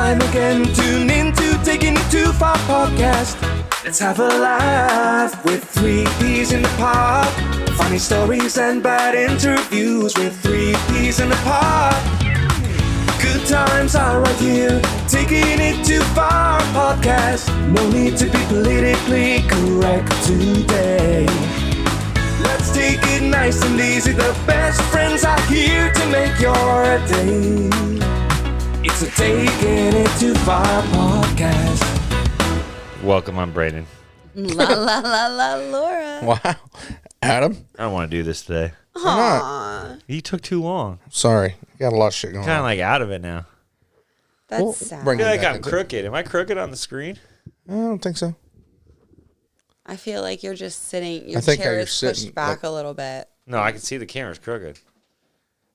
time again. Tune in to Taking It Too Far podcast. Let's have a laugh with 3 P's in the pod. Funny stories and bad interviews with 3 P's in the pod. Good times are right here. Taking It Too Far podcast. No need to be politically correct today. Let's take it nice and easy. The best friends are here to make your day. It's a Taking It Too Far podcast. Welcome, I'm Branden. La la la la, Laura. Wow. Adam? I don't want to do this today. Aww. You took too long. Sorry. Got a lot of shit going Kind of on. like out of it now. That's sad. I bring feel it like back I'm into- crooked. Am I crooked on the screen? I don't think so. I feel like you're just sitting, your I think how chair you're is pushed sitting, back like- a little bit. No, I can see the camera's crooked.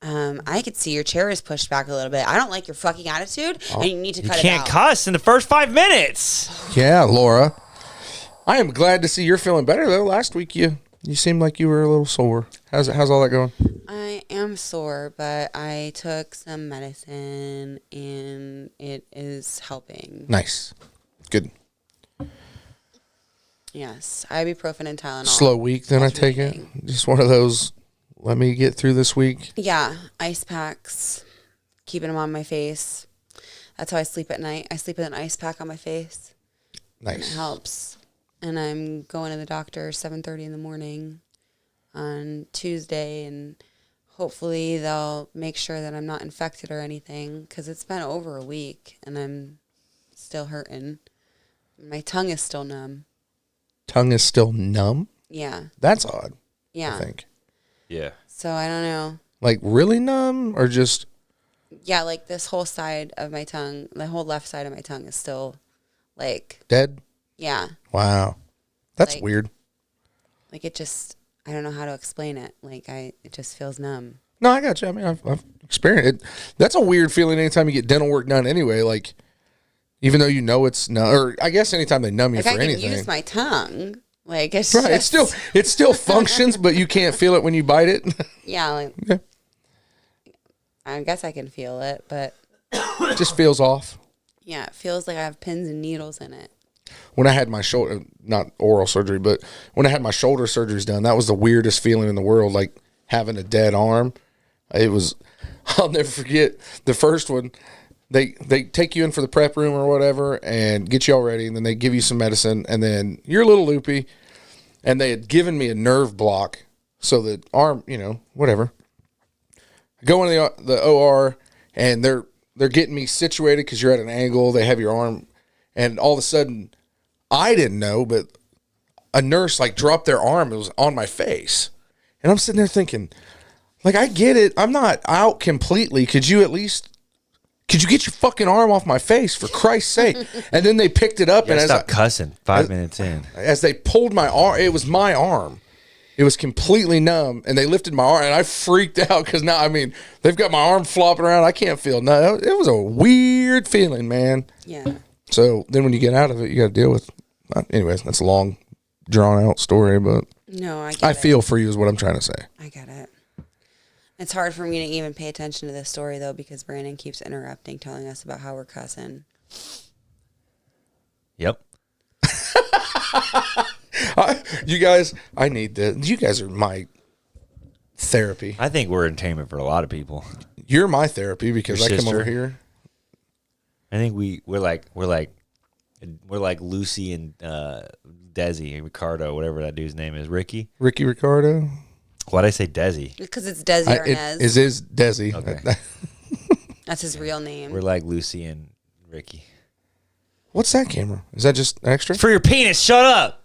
I could see your chair is pushed back a little bit. I don't like your fucking attitude, and you need to You cut it can't out. cuss in the first 5 minutes. Yeah, Laura. I am glad to see you're feeling better, though. Last week, you seemed like you were a little sore. How's all that going? I am sore, but I took some medicine, and it is helping. Nice. Good. Yes, ibuprofen and Tylenol. Slow week, then I That's take it. everything. Just one of those, let me get through this week. Yeah, ice packs, keeping them on my face. That's how I sleep at night. I sleep with an ice pack on my face. It Nice. helps. And I'm going to the doctor 7:30 in the morning on Tuesday, and hopefully they'll make sure that I'm not infected or anything, because it's been over a week and I'm still hurting. My tongue is still numb. Tongue is still numb? Yeah. That's odd, Yeah. I think. Yeah. So I don't know. Like, really numb or just... Yeah, like this whole side of my tongue, the whole left side of my tongue is still like, dead? yeah. Wow. That's Like- weird. Like it just, I don't know how to explain it. Like it just feels numb. No, I got you. I mean, I've experienced it. That's a weird feeling anytime you get dental work done anyway. Like, even though you know it's not, or I guess anytime they numb you Like for I can anything. use my tongue. Like it's Right, just, it still functions, but you can't feel it when you bite it. yeah. Like Yeah. I guess I can feel it, but It just feels off. yeah, it feels like I have pins and needles in it. When I had my shoulder, not oral surgery, but when I had my shoulder surgeries done, that was the weirdest feeling in the world. Like having a dead arm. It was. I'll never forget the first one. They take you in for the prep room or whatever and get you all ready, and then they give you some medicine, and then you're a little loopy. And they had given me a nerve block, so the arm, whatever. I go into the OR, and they're getting me situated because you're at an angle. They have your arm, and all of a sudden, I didn't know, but a nurse like dropped their arm. It was on my face, and I'm sitting there thinking, like, I get it. I'm not out completely. Could you get your fucking arm off my face, for Christ's sake? And then they picked it up, Yeah, and stop cussing 5 minutes in. as they pulled my arm, it was my arm. It was completely numb, and they lifted my arm, and I freaked out because now, I mean, they've got my arm flopping around. I can't feel nothing. It was a weird feeling, man. Yeah. So then when you get out of it, you got to deal with. Anyways, that's a long, drawn out story, but No, I get I it. feel for you is what I'm trying to say. I get it. It's hard for me to even pay attention to this story though, because Branden keeps interrupting, telling us about how we're cussing. Yep. You guys, I need this. You guys are my therapy. I think we're entertainment for a lot of people. You're my therapy because Your I come sister. over here. I think we're like Lucy and Desi, Ricardo, whatever that dude's name is, Ricky. Ricky Ricardo. Why'd I say Desi? Because it's Desi It Arnaz. is Desi. Okay. That's his real name. We're like Lucy and Ricky. What's that camera? Is that just extra? For your penis, shut up.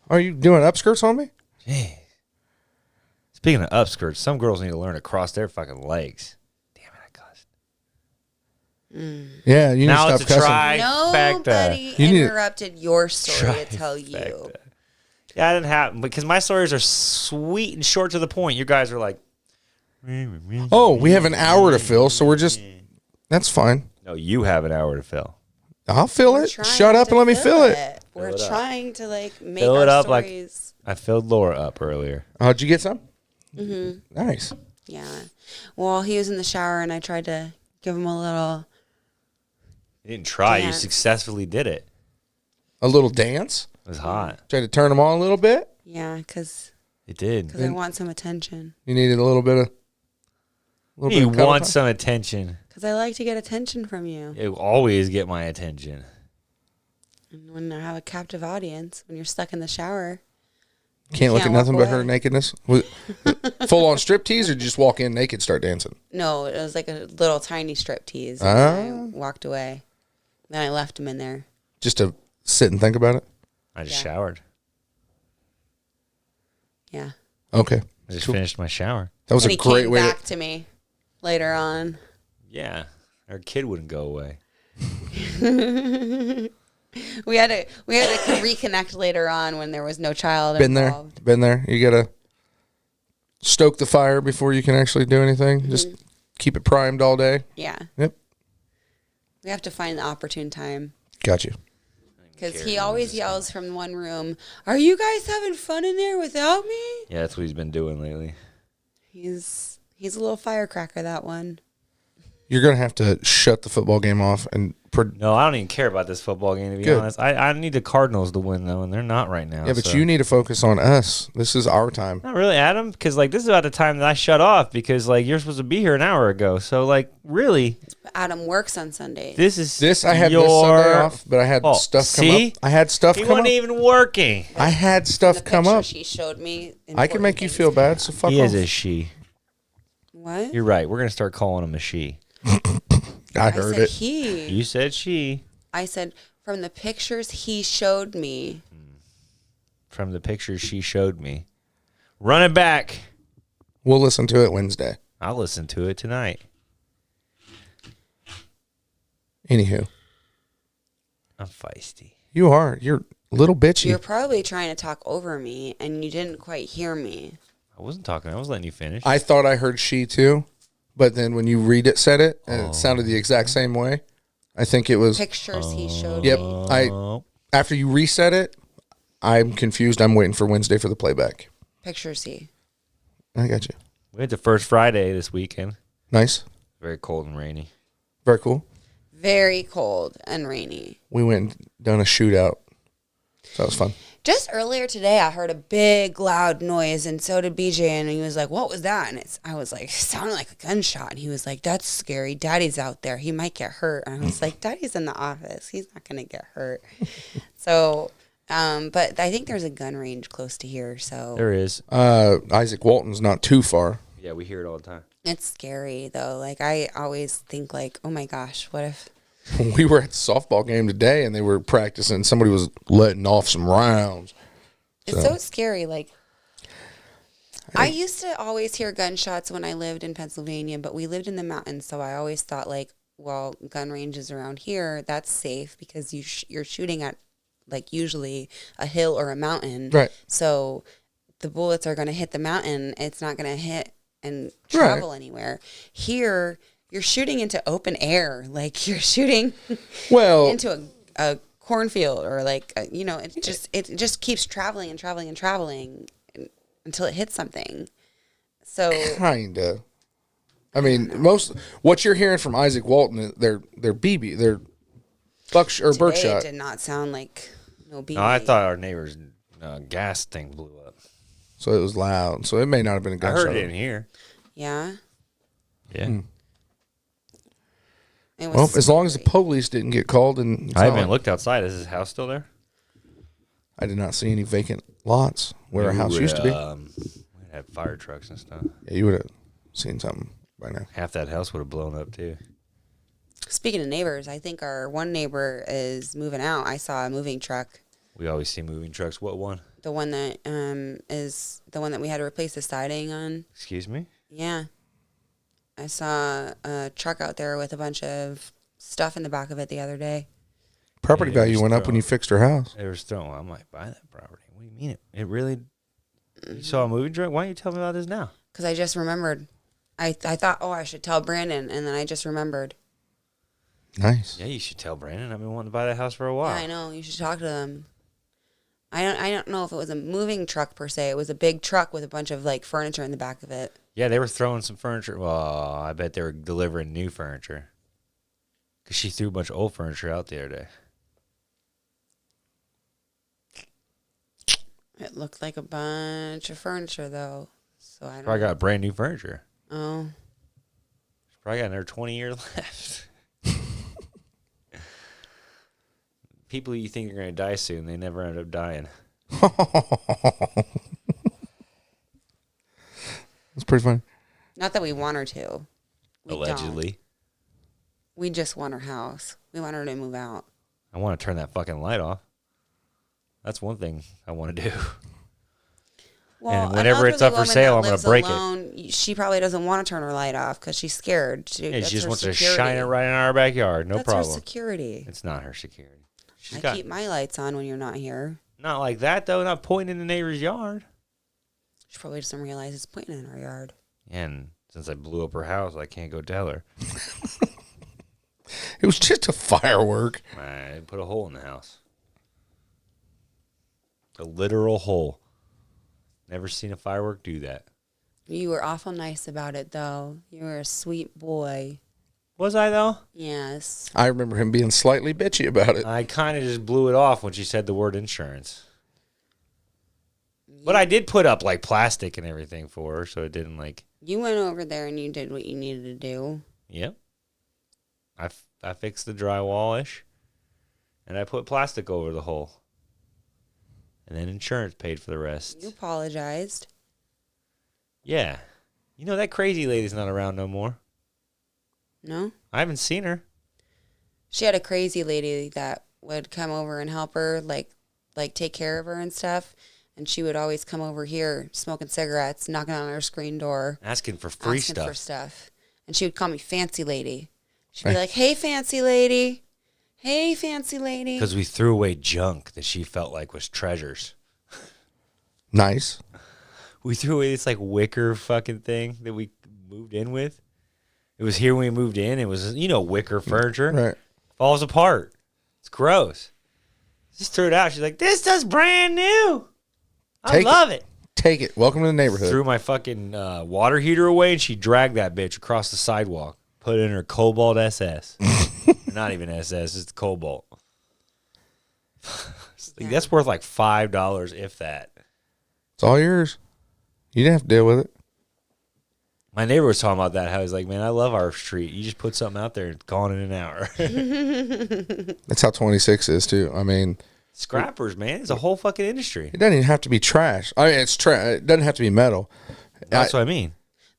Are you doing upskirts on me? Jeez. Speaking of upskirts, some girls need to learn to cross their fucking legs. Damn it, I cussed. Yeah, you need Now to it's stop a cussing. Nobody You need- interrupted your story to tell you. Trifecta. Yeah, I didn't have, because my stories are sweet and short to the point. You guys are like, Oh, we have an hour to fill, so we're just. That's fine. no, you have an hour to fill. I'll fill We're it. trying Shut up to and let me fill it. We're Fill it up. trying to make Fill our it up like- stories. I filled Laura up earlier. Did you get some? Mm-hmm. Nice. Yeah. Well, he was in the shower, and I tried to give him a little You didn't try. You Dance. successfully did it. A little dance. It was hot. Tried to turn them on a little bit. Yeah, because It did. I want some attention. You needed a little bit of. You cuddle want time? some attention. Because I like to get attention from you. It will always get my attention. And when I have a captive audience, when you're stuck in the shower, Can't look at can't nothing walk but her away. nakedness. Full on strip tease, or just walk in naked, start dancing. no, it was like a little tiny strip tease. And I walked away. Then I left him in there. Just to sit and think about it. I just Yeah. showered. Yeah. Okay, I just Cool. finished my shower. that was And a he great came way. back to me later on. Yeah. Our kid wouldn't go away. We had to reconnect later on when there was no child Been there, involved. been there. You gotta stoke the fire before you can actually do anything. Just keep it primed all day. Yeah. Yep, We have to find the opportune time. got you. Because he always yells from one room, "Are you guys having fun in there without me?" Yeah, that's what he's been doing lately. He's a little firecracker, that one. You're gonna have to shut the football game off and. No, I don't even care about this football game, to be Good. honest. I need the Cardinals to win, though, and they're not right now. Yeah, but so. you need to focus on us. This is our time. Not really, Adam, because, like, this is about the time that I shut off because, like, you're supposed to be here an hour ago. So, like, really, Adam works on Sundays. this I had your... this Sunday off, but I had Oh, stuff come see? up. I had stuff He come wasn't up. even working. I had stuff the come picture up. she showed me. I can make you feel bad, so fuck He off. is a she. What? You're right. We're going to start calling him a she. I heard said it. he. You said she. I said from the pictures he showed me. From the pictures she showed me. Run it back. We'll listen to it Wednesday. I'll listen to it tonight. Anywho, I'm feisty. you are. You're a little bitchy. You're probably trying to talk over me, and you didn't quite hear me. I wasn't talking. I was letting you finish. I thought I heard she too, but then when you read it, said it, and it sounded the exact same way. I think it was. Pictures he showed Yep. me. After you reset it, I'm confused. I'm waiting for Wednesday for the playback. Pictures he. I got you. We had the first Friday this weekend. Nice. Very cold and rainy. Very cool. Very cold and rainy. We went and done a shootout. So that was fun. Just earlier today, I heard a big, loud noise, and so did BJ. And he was like, "What was that?" And I was like, "It sounded like a gunshot." And he was like, "That's scary. Daddy's out there. He might get hurt." And I was like, "Daddy's in the office. He's not gonna get hurt." So, but I think there's a gun range close to here, so There is. Isaac Walton's not too far. Yeah, we hear it all the time. it's scary though. Like I always think, like, "Oh my gosh, what if?" We were at the softball game today, and they were practicing. Somebody was letting off some rounds. It's so scary. Like, I used to always hear gunshots when I lived in Pennsylvania, but we lived in the mountains, so I always thought, like, well, gun ranges around here, that's safe because you're shooting at, like, usually a hill or a mountain. Right. So the bullets are going to hit the mountain. It's not going to hit and travel anywhere. Here, you're shooting into open air. Like, you're shooting Well, into a cornfield or like it just keeps traveling and traveling and traveling until it hits something. So kinda. I mean, what you're hearing from Isaac Walton, they're BB, they're today birdshot. it did not sound like no BB. No, I thought our neighbor's gas thing blew up. So it was loud. So it may not have been a I gunshot. heard it in here. Yeah. Yeah. It was Well, as long as the scary. police didn't get called, and I haven't looked outside. Is his house still there? I did not see any vacant lots where our house used to be. We'd have fire trucks and stuff. Yeah, you would have seen something by now. Half that house would have blown up too. Speaking of neighbors, I think our one neighbor is moving out. I saw a moving truck. We always see moving trucks. What one? The one that is the one that we had to replace the siding on. Excuse me? Yeah. I saw a truck out there with a bunch of stuff in the back of it the other day. Property Yeah, value just went up when you fixed her house. They were throwing. I might buy that property. What do you mean? It really. You saw a moving truck? Why don't you tell me about this now? Because I just remembered. I thought, oh, I should tell Branden, and then I just remembered. Nice. Yeah, you should tell Brandon. I've been wanting to buy that house for a while. Yeah, I know. You should talk to them. I don't know if it was a moving truck per se. It was a big truck with a bunch of like furniture in the back of it. Yeah, they were throwing some furniture. Well, I bet they were delivering new furniture. Because she threw a bunch of old furniture out the other day. It looked like a bunch of furniture, though. So I don't Probably know. got brand new furniture. Oh. Probably got another 20 years left. People you think are going to die soon, they never end up dying. That's pretty funny. Not that we want her to. We Allegedly. don't. We just want her house. We want her to move out. I want to turn that fucking light off. That's one thing I want to do. Well, And whenever it's up for sale, I'm going to break it. She probably doesn't want to turn her light off because she's scared. And she just wants to shine it right in our backyard. No That's problem. Her security. It's not her security. I keep my lights on when you're not here. Not like that, though. Not pointing in the neighbor's yard. She probably doesn't realize it's pointing in our yard. And since I blew up her house, I can't go tell her. It was just a firework. I put a hole in the house. A literal hole. Never seen a firework do that. You were awful nice about it, though. You were a sweet boy. Was I, though? Yes. I remember him being slightly bitchy about it. I kind of just blew it off when she said the word insurance. But I did put up, like, plastic and everything for her, so it didn't, like... You went over there and you did what you needed to do. Yep. I fixed the drywall-ish, and I put plastic over the hole. And then insurance paid for the rest. You apologized. Yeah. You know, that crazy lady's not around no more. No? I haven't seen her. She had a crazy lady that would come over and help her, like take care of her and stuff. And she would always come over here smoking cigarettes, knocking on our screen door. Asking for free asking stuff. for stuff. And she would call me fancy lady. She'd be like, hey, fancy lady. Hey, fancy lady. Because we threw away junk that she felt like was treasures. Nice. We threw away this, like, wicker fucking thing that we moved in with. It was here when we moved in. It was, you know, wicker furniture. Right. Falls apart. It's gross. Just threw it out. She's like, this is brand new. I love it. Take it. Welcome to the neighborhood. Threw my fucking water heater away, and she dragged that bitch across the sidewalk. Put it in her Cobalt SS. Not even SS, it's Cobalt. Like, that's worth like $5, if that. It's all yours. You didn't have to deal with it. My neighbor was talking about that. How he's like, man, I love our street. You just put something out there, it's gone in an hour. That's how 26 is, too. I mean... Scrappers, man. It's a whole fucking industry. It doesn't even have to be trash. I mean, it's trash. It doesn't have to be metal. That's what I mean.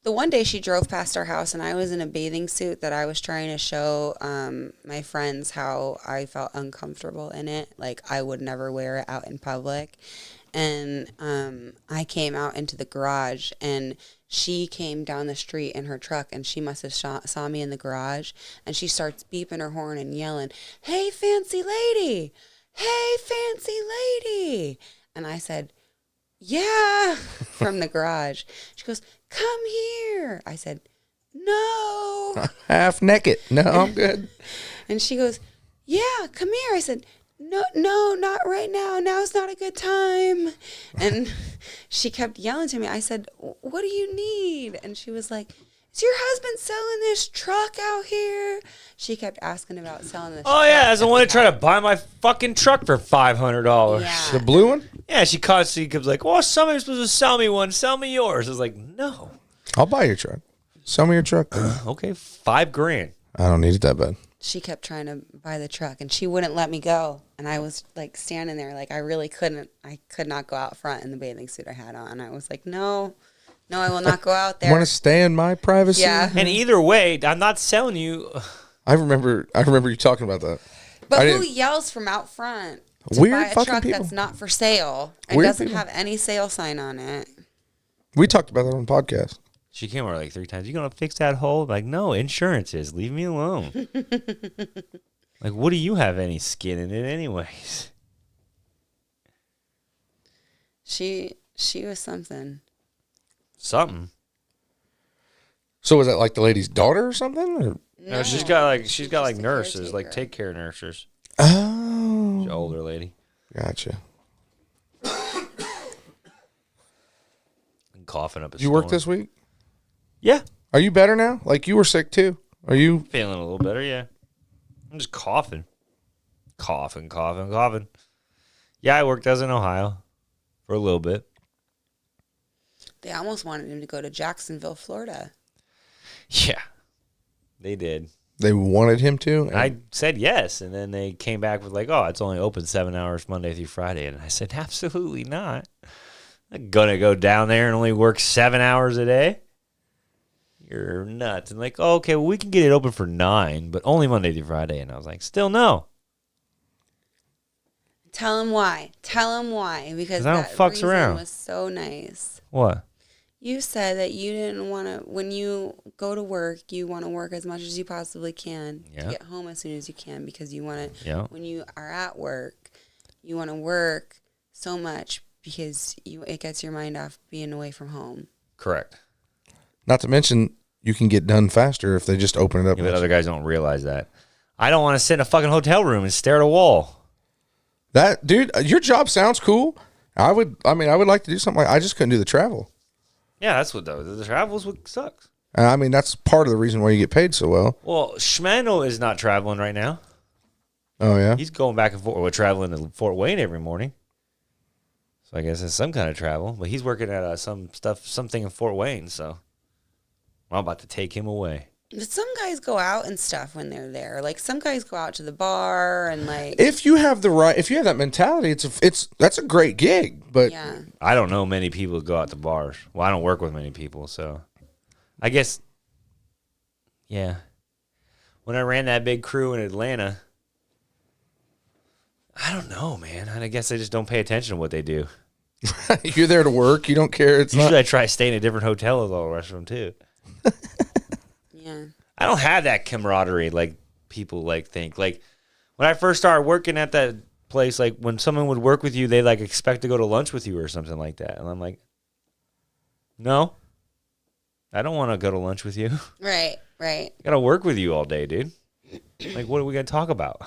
The one day she drove past our house and I was in a bathing suit that I was trying to show my friends how I felt uncomfortable in it. Like, I would never wear it out in public. And I came out into the garage and she came down the street in her truck and she must have saw me in the garage. And she starts beeping her horn and yelling, hey, fancy lady. Hey, fancy lady. And I said, yeah, from the garage. She goes, come here. I said, no. Half naked. No, I'm good. And she goes, yeah, come here. I said, no, not right now. Now's not a good time. And she kept yelling to me. I said, what do you need? And she was like, is your husband selling this truck out here? She kept asking about selling this truck. Oh, yeah. That's the one that tried to buy my fucking truck for $500. Yeah. The blue one? Yeah, she comes like, well, somebody's supposed to sell me one. Sell me yours. I was like, no. I'll buy your truck. Sell me your truck. Okay, $5,000. I don't need it that bad. She kept trying to buy the truck and she wouldn't let me go. And I was like standing there like I really couldn't. I could not go out front in the bathing suit I had on. I was like, no, I will not go out there. Want to stay in my privacy? Yeah. And either way, I'm not selling you. I remember you talking about that. But who yells from out front to Weird buy a fucking truck people. that's not for sale and Weird doesn't people. have any sale sign on it? We talked about that on the podcast. She came over like 3 times. You gonna fix that hole? Like, no, insurance is. Leave me alone. Like, what do you have any skin in it anyways? She was something. Something. So was that like the lady's daughter or something? Or? No, she's got like just a nurses, like caretaker. take care nurses. Oh. She's an older lady. Gotcha. And coughing up a Did you work storm. this week? Yeah. Are you better now? Like you were sick too? Are you? Feeling a little better, yeah. I'm just coughing. Coughing. Yeah, I worked as in Ohio for a little bit. They almost wanted him to go to Jacksonville, Florida. Yeah, they did. They wanted him to? And I said yes, and then they came back with like, oh, it's only open 7 hours Monday through Friday. And I said, absolutely not. I'm going to go down there and only work 7 hours a day? You're nuts. And like, oh, okay, well, we can get it open for 9, but only Monday through Friday. And I was like, still no. Tell him why. Because I don't that fucks reason around. was so nice. What? You said that you didn't want to, when you go to work, you want to work as much as you possibly can to get home as soon as you can because you want to, when you are at work, you want to work so much because it gets your mind off being away from home. Correct. Not to mention, you can get done faster if they just open it up. Yeah, but other guys don't realize that. I don't want to sit in a fucking hotel room and stare at a wall. That, dude, your job sounds cool. I would like to do something I just couldn't do the travel. Yeah, that's what the travel's what sucks. I mean, that's part of the reason why you get paid so well. Well, Schmano is not traveling right now. Oh, yeah? He's going back and forth. We're traveling to Fort Wayne every morning. So I guess it's some kind of travel. But he's working at something in Fort Wayne. So I'm about to take him away. But some guys go out and stuff when they're there. Like some guys go out to the bar and like. If you have that mentality, that's a great gig. But yeah. I don't know many people who go out to bars. Well, I don't work with many people, so I guess. Yeah. When I ran that big crew in Atlanta, I don't know, man. I guess I just don't pay attention to what they do. You're there to work. You don't care. Usually I try to stay in a different hotel with all the rest of them too. Yeah. I don't have that camaraderie like people like think. Like when I first started working at that place, like when someone would work with you, they like expect to go to lunch with you or something like that. And I'm like, no, I don't want to go to lunch with you. Right. I got to work with you all day, dude. Like, what are we going to talk about?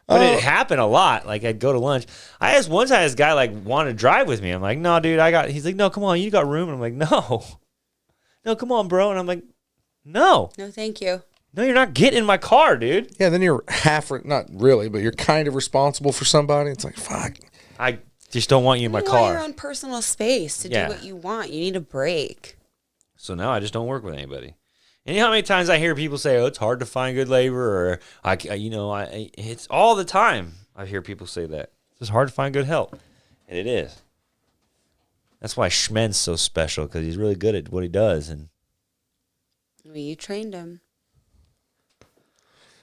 But it happened a lot. Like I'd go to lunch. One time this guy like wanted to drive with me. I'm like, no, dude, he's like, no, come on, you got room. And I'm like, no, come on, bro. And I'm like, no, thank you. No, you're not getting in my car, dude. Yeah, then you're not really, but you're kind of responsible for somebody. It's like, fuck. I just don't want you in my car. You want your own personal space to do what you want. You need a break. So now I just don't work with anybody. And you know how many times I hear people say, "Oh, it's hard to find good labor," or it's all the time. I hear people say that it's hard to find good help, and it is. That's why Schmen's so special because he's really good at what he does, and you trained him.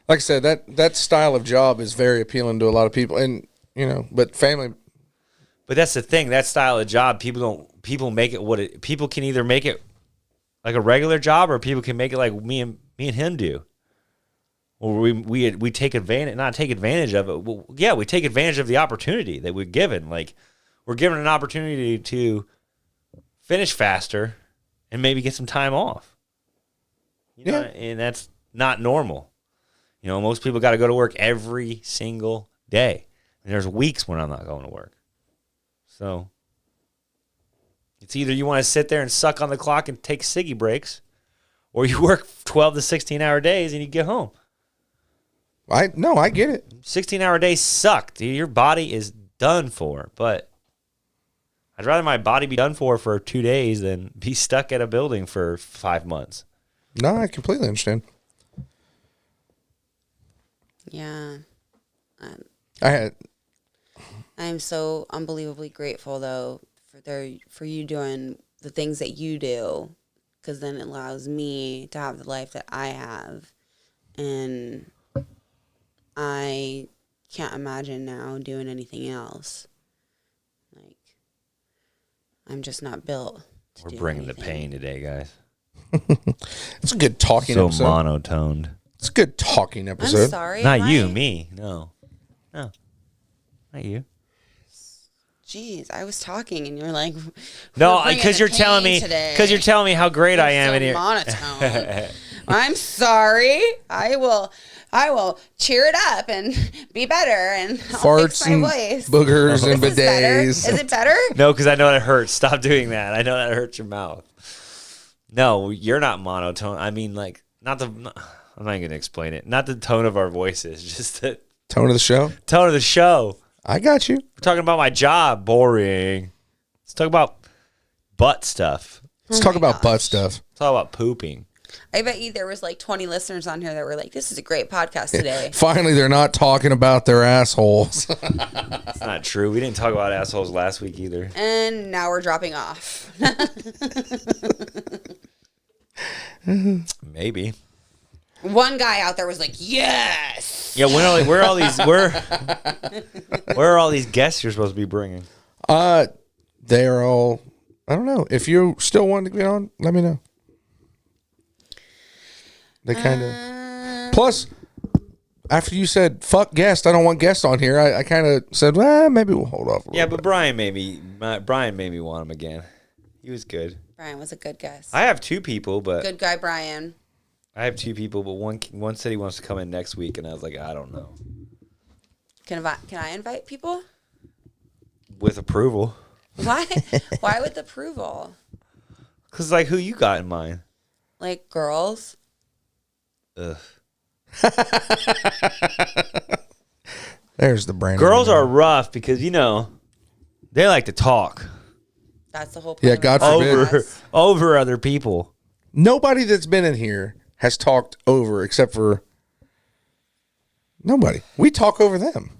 Like I said, that style of job is very appealing to a lot of people, and but family. But that's the thing. That style of job, people make it people can either make it like a regular job, or people can make it like me and him do. Or we take advantage, not take advantage of it. Well, yeah, we take advantage of the opportunity that we're given. Like we're given an opportunity to finish faster and maybe get some time off. And that's not normal. Most people got to go to work every single day. And there's weeks when I'm not going to work. So it's either you want to sit there and suck on the clock and take ciggy breaks, or you work 12 to 16-hour days and you get home. I get it. 16-hour days suck, dude. Your body is done for. But I'd rather my body be done for 2 days than be stuck at a building for 5 months. No, I completely understand. Yeah. I'm so unbelievably grateful, though, for you doing the things that you do, because then it allows me to have the life that I have. And I can't imagine now doing anything else. Like, I'm just not built to do We're bringing anything. the pain today, guys. It's a good talking so episode. monotoned. It's a good talking episode. I'm sorry. Not you, me. No. Not you. Jeez, I was talking and you're like, no, because you're telling me how great I am so in here. Monotone. I'm sorry. I will cheer it up and be better, and I'll Farts fix my and voice. boogers and Is this better? bidets. Is it better? No, because I know that hurts. Stop doing that. I know that hurts your mouth. No, you're not monotone. I mean, like, not the. I'm not even gonna explain it. Not the tone of our voices, just the Tone of the show? tone of the show. I got you. We're talking about my job. Boring. Let's talk about butt stuff. Let's talk about butt stuff. Let's talk about pooping. I bet you there was like 20 listeners on here that were like, this is a great podcast today. Finally, they're not talking about their assholes. It's not true. We didn't talk about assholes last week either. And now we're dropping off. Maybe. One guy out there was like, yes. Yeah, where are all these guests you're supposed to be bringing? They're all, I don't know. If you still want to get on, let me know. They kind of. Plus, after you said fuck guest, I don't want guests on here. I kind of said, well, maybe we'll hold off. Yeah, but Brian made me want him again. He was good. Brian was a good guest. I have two people, but Good guy, Brian. I have two people, but one said he wants to come in next week, and I was like, I don't know. Can I invite people? With approval, Why? Why with approval? because like who you got in mind? Like girls? Ugh. There's the brand. Girls are rough because they like to talk That's the whole point. Yeah, of God the forbid. podcast. over other people. Nobody that's been in here has talked over except for nobody. We talk over them.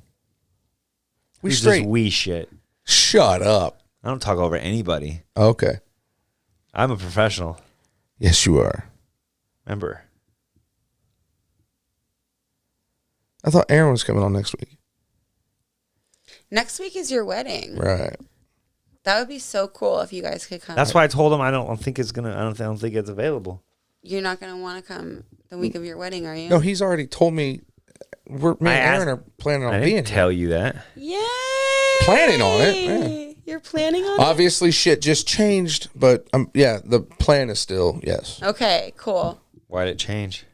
We It's straight. just we shit. Shut up. I don't talk over anybody. Okay. I'm a professional. Yes, you are. Remember. I thought Aaron was coming on next week. Next week is your wedding. Right. That would be so cool if you guys could come. That's why I told him I don't think it's available. You're not going to want to come the week of your wedding, are you? No, he's already told me. Me and Aaron are planning on I being didn't here. tell you that. Yay! Planning on it, yeah. You're planning on it? Obviously, shit just changed, but yeah, the plan is still yes. Okay, cool. Why did it change?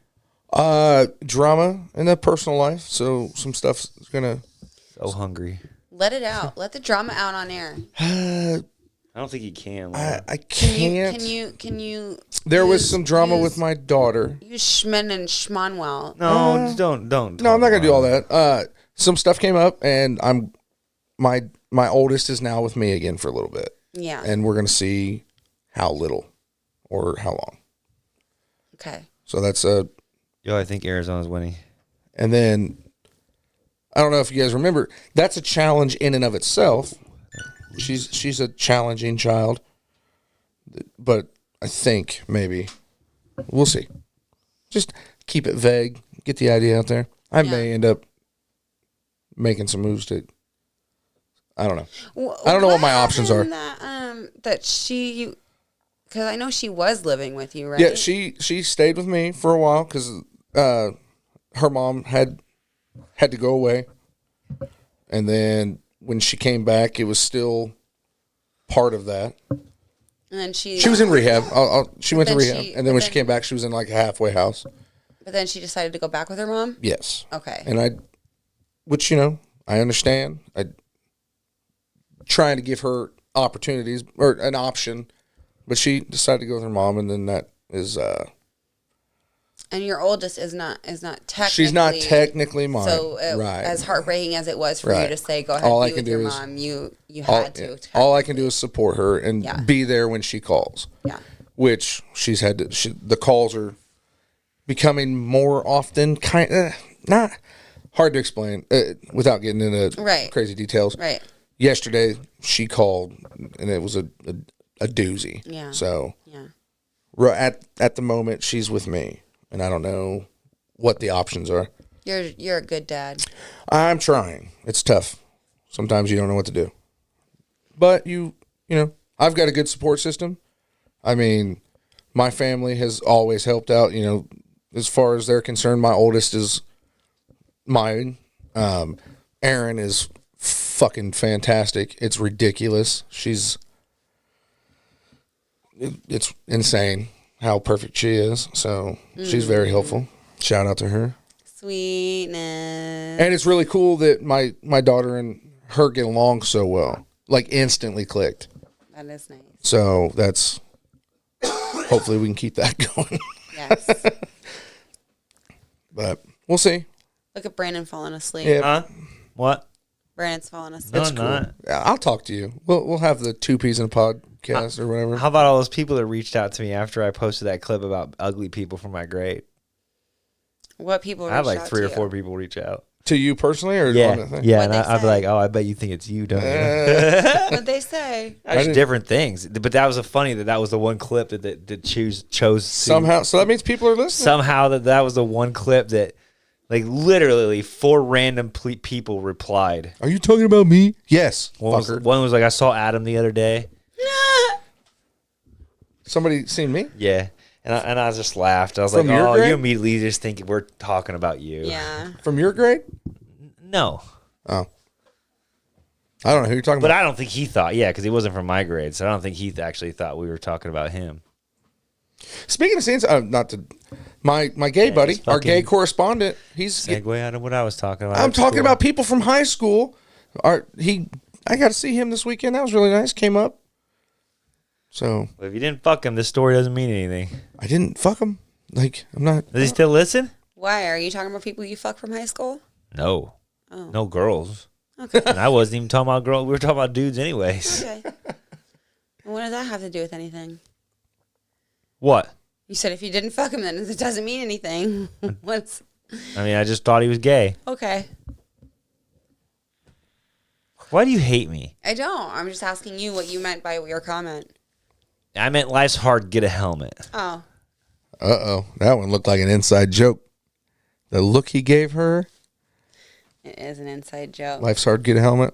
Drama in the personal life, so some stuff's gonna. So hungry. Let it out. Let the drama out on air. I don't think he can. I can't. Can you There was use- some drama use- with my daughter. Use Schmen and Schmonwell. No, don't. No, I'm not gonna do all that. Some stuff came up, and my oldest is now with me again for a little bit, Yeah. and we're gonna see how little or how long. Okay. So that's Yo, I think Arizona's winning. and then I don't know if you guys remember. That's a challenge in and of itself. She's a challenging child, but I think maybe we'll see. Just keep it vague. Get the idea out there. I may end up making some moves to. I don't know. I don't know what my options are. That she, because I know she was living with you, right? Yeah, she stayed with me for a while because her mom had to go away, and then when she came back, it was still part of that. And then she was in rehab. She went to then rehab, and then when she came back, she was in like a halfway house. But then she decided to go back with her mom. Yes. Okay. And which I understand. I trying to give her opportunities or an option, but she decided to go with her mom, and then that is. And your oldest is not technically. She's not technically mine. So right. as heartbreaking as it was for you to say, go ahead, All be I can with do your is- mom, you had to. All I can do is support her and Yeah. be there when she calls. Yeah. Which she's had to. The calls are becoming more often. Not hard to explain without getting into Right. crazy details. Right. Yesterday she called and it was a doozy. Yeah. So Yeah. at the moment she's with me, and I don't know what the options are. You're a good dad. I'm trying. It's tough. Sometimes you don't know what to do. But I've got a good support system. I mean, my family has always helped out, as far as they're concerned. My oldest is mine. Erin is fucking fantastic. It's ridiculous. It's insane how perfect she is. So she's very helpful. Shout out to her. Sweetness. And it's really cool that my daughter and her get along so well. Like instantly clicked. That is nice. So that's hopefully we can keep that going. Yes. But we'll see. Look at Branden falling asleep. Yeah. Huh? What? Brandon's falling asleep. No, It's I'm cool. not. Yeah, I'll talk to you. We'll have the 2 peas in a podcast or whatever. How about all those people that reached out to me after I posted that clip about ugly people from my grade? What people I had like reached out 3 to or you? 4 people reach out. To you personally, or on the Yeah, thing? yeah, What'd and they I'd be say? like, oh, I bet you think it's you, don't you? What'd they say? There's didn't- different things, but that was a funny that was the one clip that chose to, Somehow, so that means people are listening. somehow that was the one clip that like literally 4 random people replied. Are you talking about me? Yes. One Fucker. was like, I saw Adam the other day. Somebody seen me? Yeah. And I just laughed. I was From like, your oh, grade? you immediately just think we're talking about you. Yeah. From your grade? No. Oh. I don't know who you're talking But about. I don't think he thought, because he wasn't from my grade, so I don't think he actually thought we were talking about him. Speaking of scenes, not to my gay buddy, he's our gay fucking- correspondent. He's. Segue out of what I was talking about. I'm at talking school. about people from high school. I got to see him this weekend. That was really nice. Came up. So Well, if you didn't fuck him, this story doesn't mean anything. I didn't fuck him. Like I'm not. Does he still listen? Why? Are you talking about people you fuck from high school? No. Oh. No girls. Okay. And I wasn't even talking about girls. We were talking about dudes anyways. Okay. And what does that have to do with anything? What? You said if you didn't fuck him, then it doesn't mean anything. What's I mean, I just thought he was gay. okay? Why do you hate me? I don't. I'm just asking you what you meant by your comment. I meant life's hard, get a helmet. Oh, That one looked like an inside joke. The look he gave her. it is an inside joke. Life's hard. Get a helmet.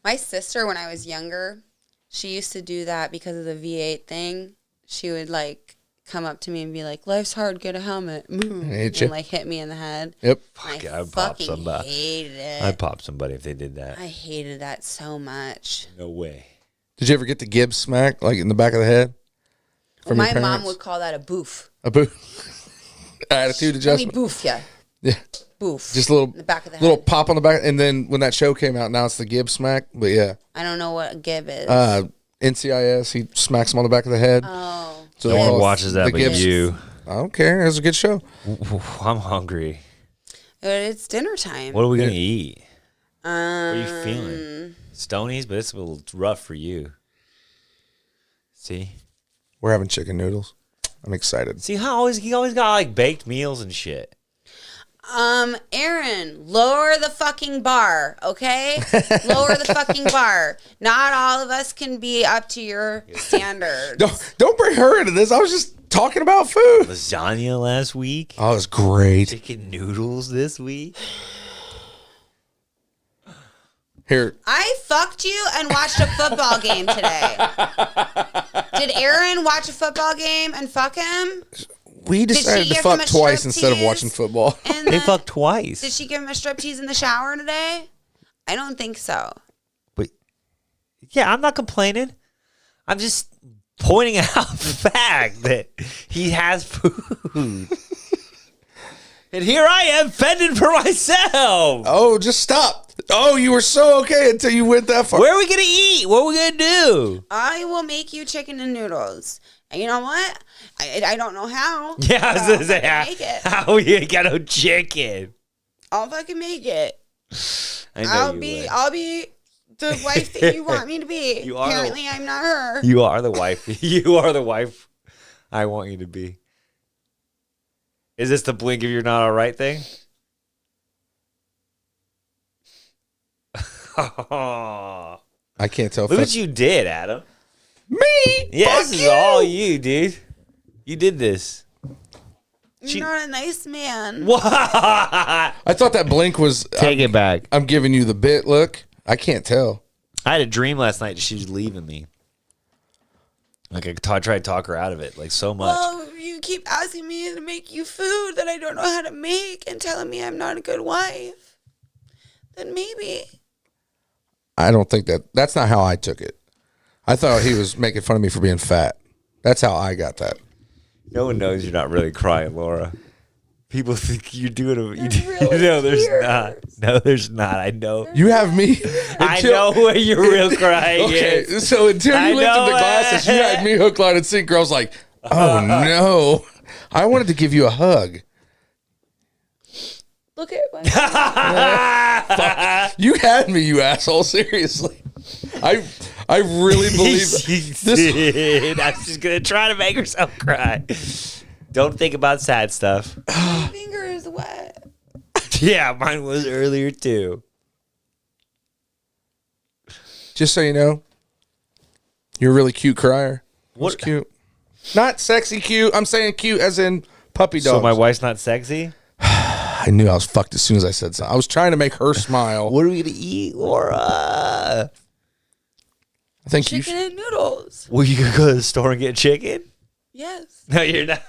My sister, when I was younger, she used to do that because of the V8 thing. She would like come up to me and be like, "Life's hard, get a helmet," hit and you. like hit me in the head. Yep. Fuck, I I'd pop fucking somebody. hated it. I'd pop somebody if they did that. I hated that so much. No way. Did you ever get the Gibbs smack like in the back of the head? From your My mom parents? would call that a boof. A boo. Attitude Let me adjustment. boof ya. Yeah. Boof. Just a little, in the back of the little head. pop on the back, and then when that show came out, now it's the Gibbs smack. But yeah, I don't know what a gib is. NCIS, he smacks him on the back of the head. Oh. So No they one call it watches that the but Gibbs. you. I don't care. It was a good show. I'm hungry. It's dinner time. What are we going to eat? What are you Um, feeling? Stonies, but it's a little rough for you. See? We're having chicken noodles. I'm excited. See how he always got like baked meals and shit. Aaron, lower the fucking bar, okay? Lower the fucking bar. Not all of us can be up to your standards. Don't bring her into this. I was just talking about food. Lasagna last week. Oh, it was great. Chicken noodles this week. Here, I fucked you and watched a football game today. Did Aaron watch a football game and fuck him? we decided to give fuck him a twice instead of striptease? watching football. And They then- fucked twice. Did she give him a striptease in the shower today? I don't think so. But yeah, I'm not complaining. I'm just pointing out the fact that he has food. And here I am fending for myself. Oh, just stop. Oh, you were so okay until you went that far. Where are we going to eat? What are we going to do? I will make you chicken and noodles. And you know what? I don't know how. Yeah, I was but going to I'll say, fucking make it. how you got no chicken? I'll fucking make it. I know I'll you be would. I'll be the wife that you want me to be. You are the- Apparently I'm not her. You are the wife. You are the wife I want you to be. Is this the blink if you're not all right thing? I can't tell. If Look that's what you did, Adam. me. Yeah, Fuck this is you. all you, dude. You did this. You're not a nice man. What? I thought that blink was. Take it back. I'm giving you the bit look. I can't tell. I had a dream last night that she was leaving me. Like I tried to talk her out of it, like so much. Well, you keep asking me to make you food that I don't know how to make and telling me I'm not a good wife. Then maybe. I don't think that's not how I took it. I thought he was making fun of me for being fat. That's how I got that. No one knows you're not really crying, Laura. People think you're doing a. You There's really no, there's tears. not. No, there's not. I know. You have me. I know where your real crying Okay, is. so until I you lifted know the glasses, you it. had me hook, line, and sinker. I was like, oh no. I wanted to give you a hug. Look at my You had me, you asshole. Seriously. I really believe this. I'm just gonna try to make herself cry. Don't think about sad stuff. my finger is wet. Yeah, mine was earlier too. Just so you know, you're a really cute crier. What's What- cute? Not sexy cute. I'm saying cute as in puppy dogs. So my wife's not sexy? I knew I was fucked as soon as I said something. I was trying to make her smile. What are we gonna eat, Laura? I think you Chicken should. and noodles. Well, you gonna go to the store and get chicken? Yes. No, you're not.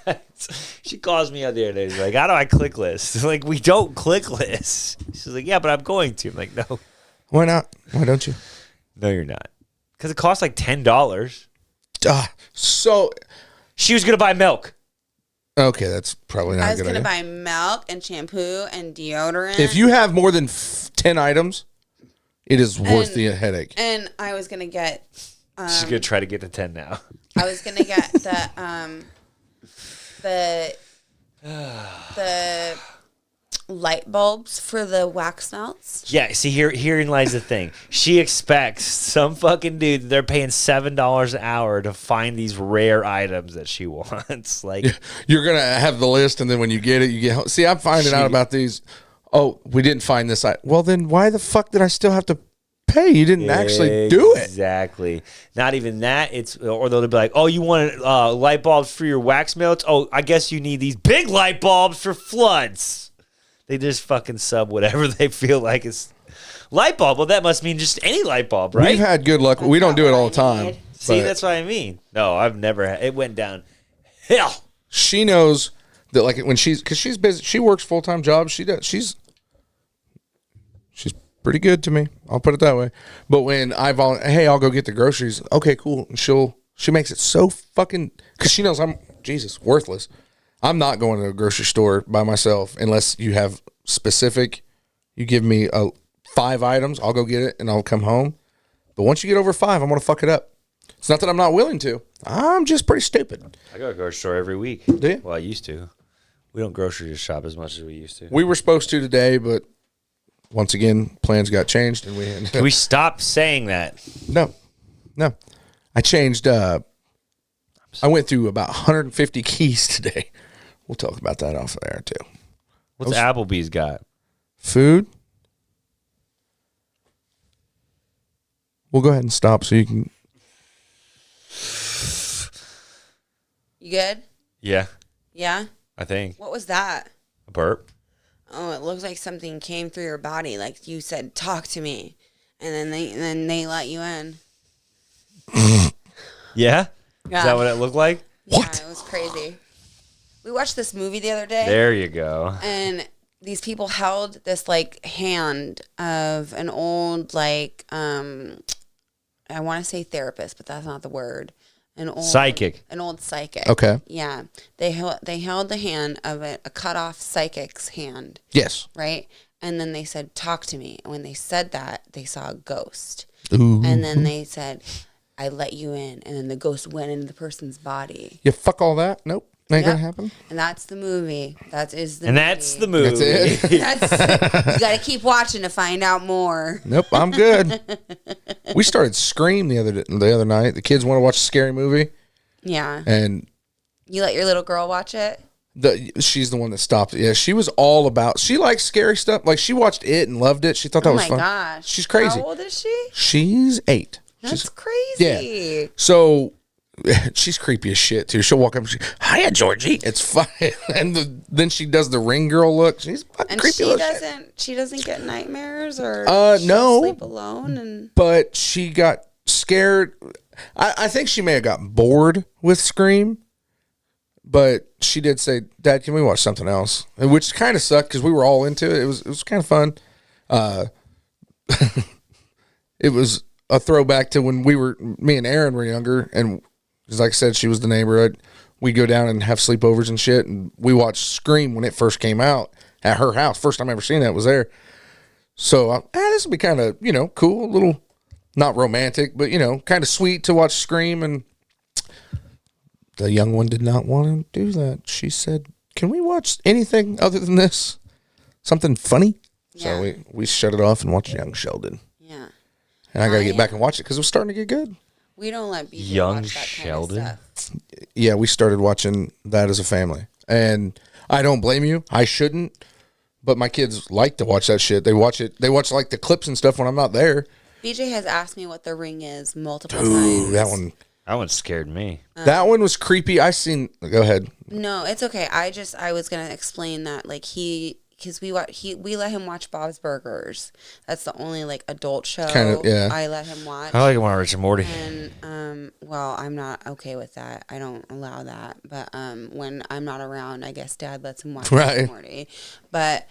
She calls me out the other day. She's like, how do I click list? Like, we don't click lists. She's like, yeah, but I'm going to. I'm like, no. Why not? Why don't you? No, you're not. Because it costs like $10. So, She was going to buy milk. okay, that's probably not I a was good going to idea. buy milk and shampoo and deodorant. If you have more than 10 items, it is worth And- the headache. And I was going to get... She's going to try to get to 10 now. I was going to get the light bulbs for the wax melts. Yeah, see, herein lies the thing. She expects some fucking dude that they're paying $7 an hour to find these rare items that she wants. Like, You're going to have the list, and then when you get it, you get home. See, I'm finding out about these. Oh, we didn't find this. Well, then why the fuck did I still have to pay? You didn't actually do it. Exactly. Not even that. Or they'll be like, oh, you want light bulbs for your wax melts? Oh, I guess you need these big light bulbs for floods. They just fucking sub whatever they feel like is light bulb. Well, that must mean just any light bulb, right? We've had good luck. We don't do it all the what I time. need. See, but that's what I mean. No, I've never had. It went down hell. she knows that, like, when because she's busy, she works full-time jobs. She's pretty good to me. I'll put it that way. But when hey, I'll go get the groceries. Okay, cool. And she makes it so fucking, because she knows I'm worthless. I'm not going to a grocery store by myself unless you have specific. You give me 5 items, I'll go get it and I'll come home. But once you get over 5, I'm gonna fuck it up. It's not that I'm not willing to. I'm just pretty stupid. I go to the grocery store every week. Do you? Well, I used to. We don't grocery shop as much as we used to. We were supposed to today, but once again, plans got changed and Can we stop saying that? No. I changed. I went through about 150 keys today. We'll talk about that off there too. What's Applebee's got? Food. We'll go ahead and stop so you can. You good? Yeah, Yeah? I think. What was that? A burp. Oh, it looks like something came through your body. Like you said, talk to me. And then they let you in. Yeah? Yeah. Is that what it looked like? What? Yeah, it was crazy. We watched this movie the other day. There you go. And these people held this like hand of an old like I want to say therapist, but that's not the word. An old Psychic. An old psychic. Okay. Yeah. They held the hand of a cut off psychic's hand, Yes. right? And then they said, "Talk to me." And when they said that, they saw a ghost. Ooh. And then they said, "I let you in." And then the ghost went into the person's body. You fuck all that? Nope. Ain't Yep. gonna happen. And that's the movie. That is the And movie. that's the movie. That's it. That's you got to keep watching to find out more. Nope. I'm good. We started Scream the other night. The kids want to watch a scary movie, Yeah. and You let your little girl watch it? she's the one that stopped it. Yeah, she was all about. She likes scary stuff. Like, she watched it and loved it. She thought that Oh was my fun. gosh. She's crazy. How old is she? She's 8. That's She's, crazy. so she's creepy as shit too. She'll walk up and hiya, Georgie. It's fun. And then she does the ring girl look. She's fucking And creepy. she little shit. doesn't get nightmares or she'll no. sleep alone and But she got scared. I think she may have gotten bored with Scream. But she did say, "Dad, can we watch something else?" And which kind of sucked because we were all into it. It was kind of fun. It was a throwback to when me and Aaron were younger, and like I said, she was the neighbor. We go down and have sleepovers and shit, and we watched Scream when it first came out at her house. First time I ever seen that was there. So this will be kind of cool, a little not romantic, but kind of sweet to watch Scream and the young one did not want to do that. She said, "Can we watch anything other than this? Something funny?" Yeah. So we shut it off and watched Young Sheldon. Yeah. And I got to get back and watch it because it was starting to get good. We don't let BJ Young watch that Sheldon? kind of stuff. Yeah, we started watching that as a family. And I don't blame you. I shouldn't. But my kids like to watch that shit. They watch it. They watch like the clips and stuff when I'm not there. BJ has asked me what The Ring is multiple Ooh, times. That one scared me. That one was creepy. Go ahead. No, it's okay. I was gonna explain that because we let him watch Bob's Burgers. That's the only like adult show I let him watch. I like it when Rich and Morty. And well, I'm not okay with that. I don't allow that. But when I'm not around, I guess Dad lets him watch Rick and Morty. But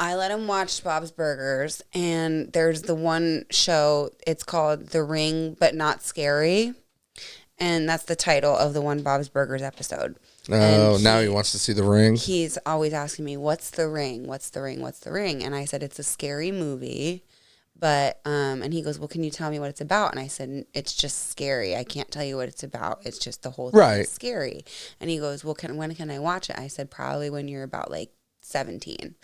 I let him watch Bob's Burgers, and there's the one show. It's called The Ring, but not scary, and that's the title of the one Bob's Burgers episode. Oh, now he wants to see The Ring. He's always asking me, "What's The Ring? What's The Ring? What's The Ring?" And I said, "It's a scary movie." But and he goes, "Well, can you tell me what it's about?" And I said, "It's just scary. I can't tell you what it's about. It's just the whole thing is scary." And he goes, "Well, when can I watch it?" I said, "Probably when you're about like 17."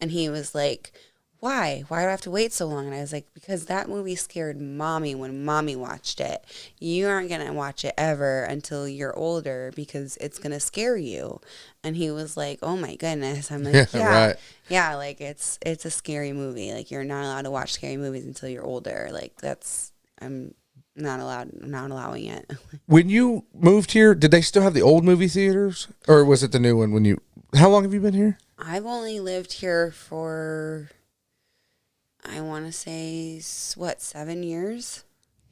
And he was like, "Why? Why do I have to wait so long?" And I was like, "Because that movie scared Mommy when Mommy watched it. You aren't going to watch it ever until you're older because it's going to scare you." And he was like, "Oh my goodness." I'm like, yeah, like it's a scary movie. Like you're not allowed to watch scary movies until you're older. Like I'm not allowing it. When you moved here, did they still have the old movie theaters? Or was it the new one how long have you been here? I've only lived here for, I want to say, 7 years?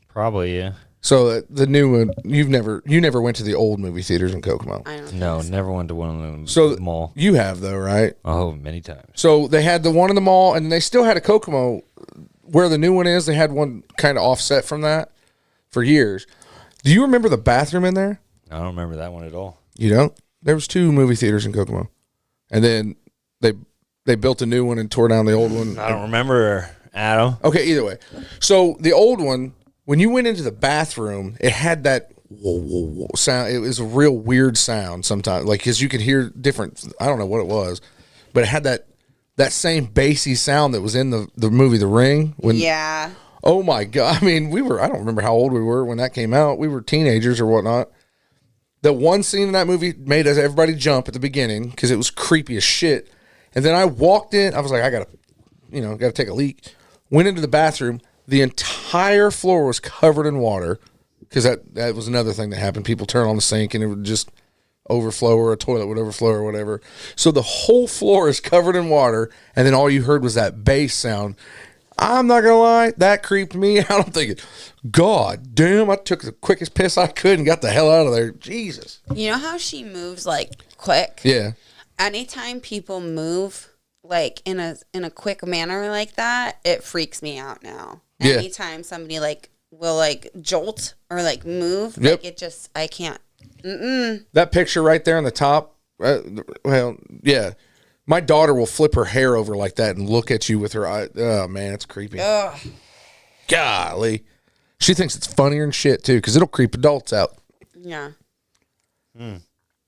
Probably, yeah. So the new one, you never went to the old movie theaters in Kokomo. I don't No, think so. never went to one of them. So mall. You have though, right? Oh, many times. So they had the one in the mall, and they still had a Kokomo where the new one is. They had one kind of offset from that for years. Do you remember the bathroom in there? I don't remember that one at all. You don't? There was 2 movie theaters in Kokomo, and then they built a new one and tore down the old one. I don't remember, Adam. Okay, either way. So the old one, when you went into the bathroom, it had that whoa, whoa, whoa sound. It was a real weird sound sometimes, like because you could hear different. I don't know what it was, but it had that same bassy sound that was in the movie The Ring. Yeah. Oh my God! I mean, I don't remember how old we were when that came out. We were teenagers or whatnot. The one scene in that movie made everybody jump at the beginning because it was creepy as shit. And then I walked in. I was like, I gotta take a leak. Went into the bathroom. The entire floor was covered in water because that was another thing that happened. People turn on the sink and it would just overflow, or a toilet would overflow or whatever. So the whole floor is covered in water, and then all you heard was that bass sound. I'm not gonna lie, that creeped me out. I'm thinking, God damn, I took the quickest piss I could and got the hell out of there. Jesus. You know how she moves like quick? Yeah. Anytime people move like in a quick manner like that, it freaks me out now. Yeah. Anytime somebody like will like jolt or like move, Yep. like I can't. That picture right there on the top, well, yeah. My daughter will flip her hair over like that and look at you with her eye. Oh, man, it's creepy. Ugh. Golly. She thinks it's funnier and shit, too, because it'll creep adults out. Yeah. Then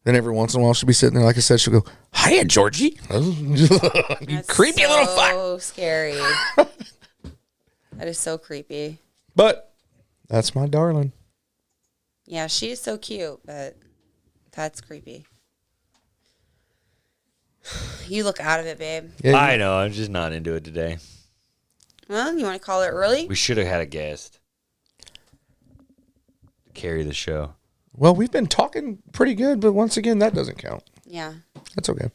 every once in a while, she'll be sitting there, like I said, she'll go, "Hiya, Georgie." You That's creepy little fuck. So scary. That is so creepy. But that's my darling. Yeah, she is so cute, but that's creepy. You look out of it, babe. Yeah, I know. I'm just not into it today. Well, you want to call it early? We should have had a guest to carry the show. well, we've been talking pretty good, but once again, that doesn't count. Yeah. That's okay.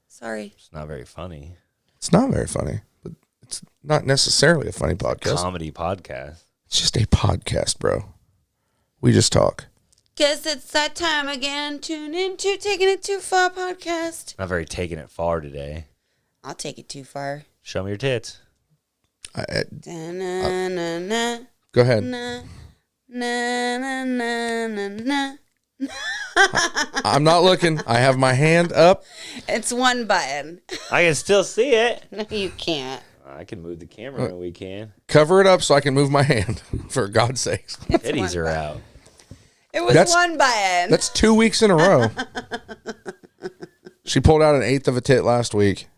Sorry. It's not very funny. It's not very funny, but it's not necessarily a funny podcast. Comedy podcast. It's just a podcast, bro. We just talk. Guess it's that time again. Tune in to Taking It Too Far podcast. Not very taking it far today. I'll take it too far. Show me your tits. Da-na-na-na. Go ahead. Na, na, na, na, na, na. I'm not looking. I have my hand up. It's one button. I can still see it. No, you can't. I can move the camera when we can. Cover it up so I can move my hand, for God's sakes. Titties are out. It was one button. That's 2 weeks in a row. She pulled out an eighth of a tit last week.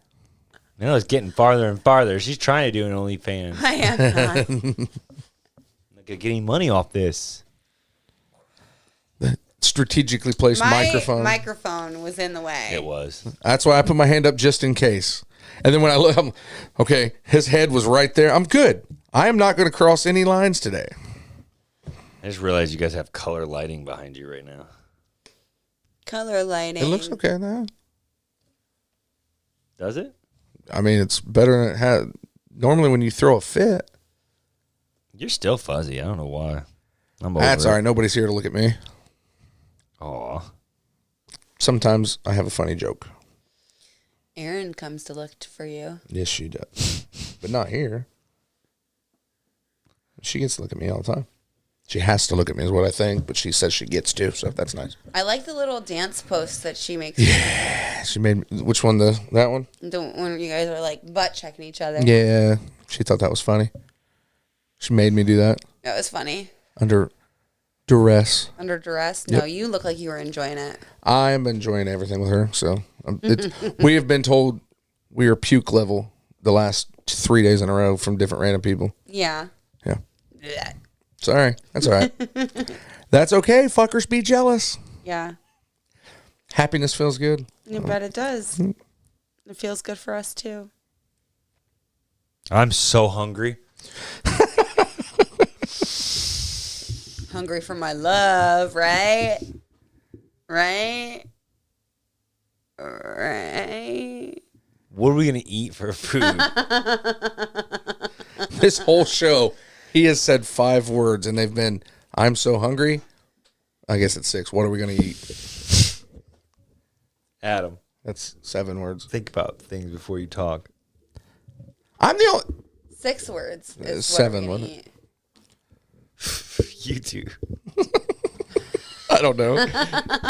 No, it's getting farther and farther. She's trying to do an OnlyFans. I am not. Not gonna get any money off this. The strategically placed My microphone was in the way. It was. That's why I put my hand up just in case. And then when I look, I'm okay. His head was right there. I'm good. I am not going to cross any lines today. I just realized you guys have color lighting behind you right now. Color lighting. It looks okay now. Does it? I mean, it's better than it had. Normally, when you throw a fit, You're still fuzzy. I don't know why. I'm over that's it. all right. Nobody's here to look at me. Aw. Sometimes I have a funny joke. Erin comes to look for you. Yes, she does, but not here. She gets to look at me all the time. She has to look at me, is what I think, but she says she gets to, so that's nice. I like the little dance posts that she makes. Yeah, she made which one? That one? When you guys are like butt checking each other. Yeah, she thought that was funny. She made me do that That was funny. under duress. Under duress? No, Yep. you look like you were enjoying it. I'm enjoying everything with her. So we have been told we are puke level the last 3 days in a row from different random people. Yeah. Yeah. Blech. Sorry. That's all right. That's okay. Fuckers be jealous. Yeah. Happiness feels good. I bet it does. It feels good for us too. I'm so hungry. Hungry for my love, right? Right? Right? What are we going to eat for food? This whole show, he has said 5 words, and they've been, I'm so hungry. I guess it's 6. What are we going to eat? Adam, That's 7 words. think about things before you talk. I'm the only... 6 words. Is 7, what we're wasn't gonna it? eat. You two. I don't know.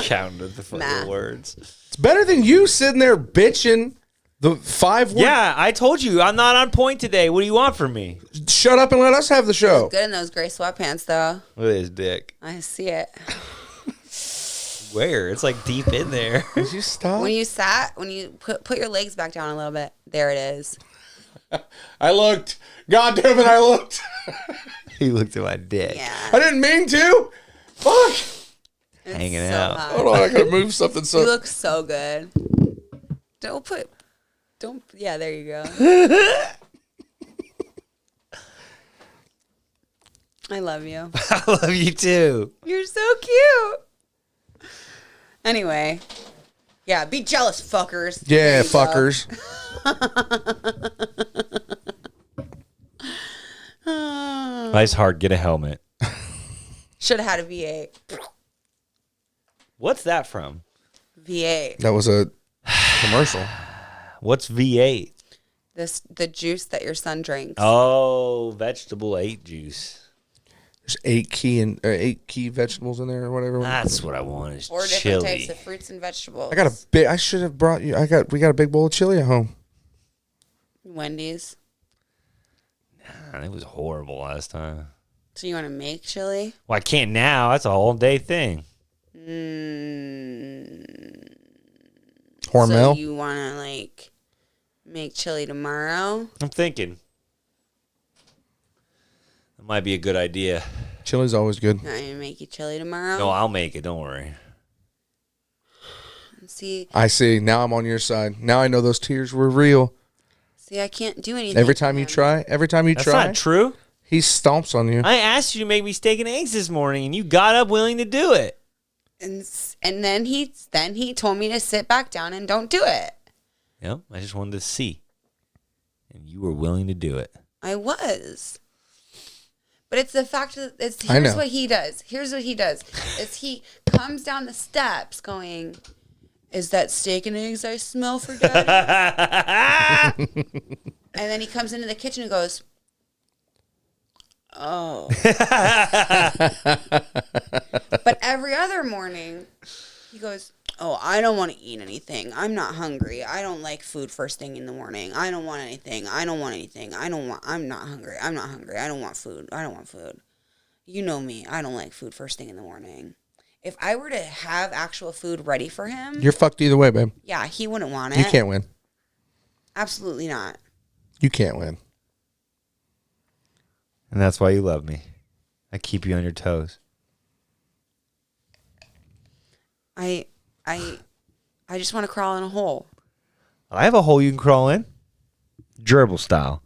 Counted the fucking Math. words. It's better than you sitting there bitching the 5 words. Yeah, I told you. I'm not on point today. What do you want from me? Shut up and let us have the show. Good in those gray sweatpants, though. Look at his dick. I see it. Where? It's like deep in there. Did you stop? When you put your legs back down a little bit, there it is. I looked. God damn it, I looked. He looked at my dick. Yeah. I didn't mean to. Fuck. It's Hanging so out. hot. Hold on, I gotta move something. You So look so good. Yeah, there you go. I love you. I love you too. You're so cute. Anyway. Yeah, be jealous, fuckers. yeah, There you go. fuckers. Nice heart. Get a helmet. Should have had a V8. What's that from? V8. That was a commercial. What's V8? The juice that your son drinks. Oh, vegetable 8 juice. There's 8 key vegetables in there or whatever. That's what I want is 4 different chili. types of fruits and vegetables. I got a big. I should have brought you. We got a big bowl of chili at home. Wendy's. Man, it was horrible last time. So you want to make chili? Well, I can't now. That's a whole day thing. Hormel. So you want to like make chili tomorrow? I'm thinking. That might be a good idea. Chili's always good. I'm going to make you chili tomorrow? No, I'll make it. Don't worry. See, I see. Now I'm on your side. Now I know those tears were real. I can't do anything. Every time you for him. try, That's not true. he stomps on you. I asked you to make me steak and eggs this morning, and you got up willing to do it. And then he told me to sit back down and don't do it. Yep, I just wanted to see. And you were willing to do it. I was. But it's the fact that I know. here's what he does. Here's what he does. Is he comes down the steps going, "Is that steak and eggs I smell for Daddy?" And then he comes into the kitchen and goes, "Oh." But every other morning, he goes, "Oh, I don't want to eat anything. I'm not hungry. I don't like food first thing in the morning. I don't want anything. I'm not hungry. I'm not hungry. I don't want food. You know me. I don't like food first thing in the morning." If I were to have actual food ready for him, You're fucked either way, babe. yeah, he wouldn't want it. You can't win. Absolutely not. You can't win. And that's why you love me. I keep you on your toes. I just want to crawl in a hole. I have a hole you can crawl in. Gerbil style.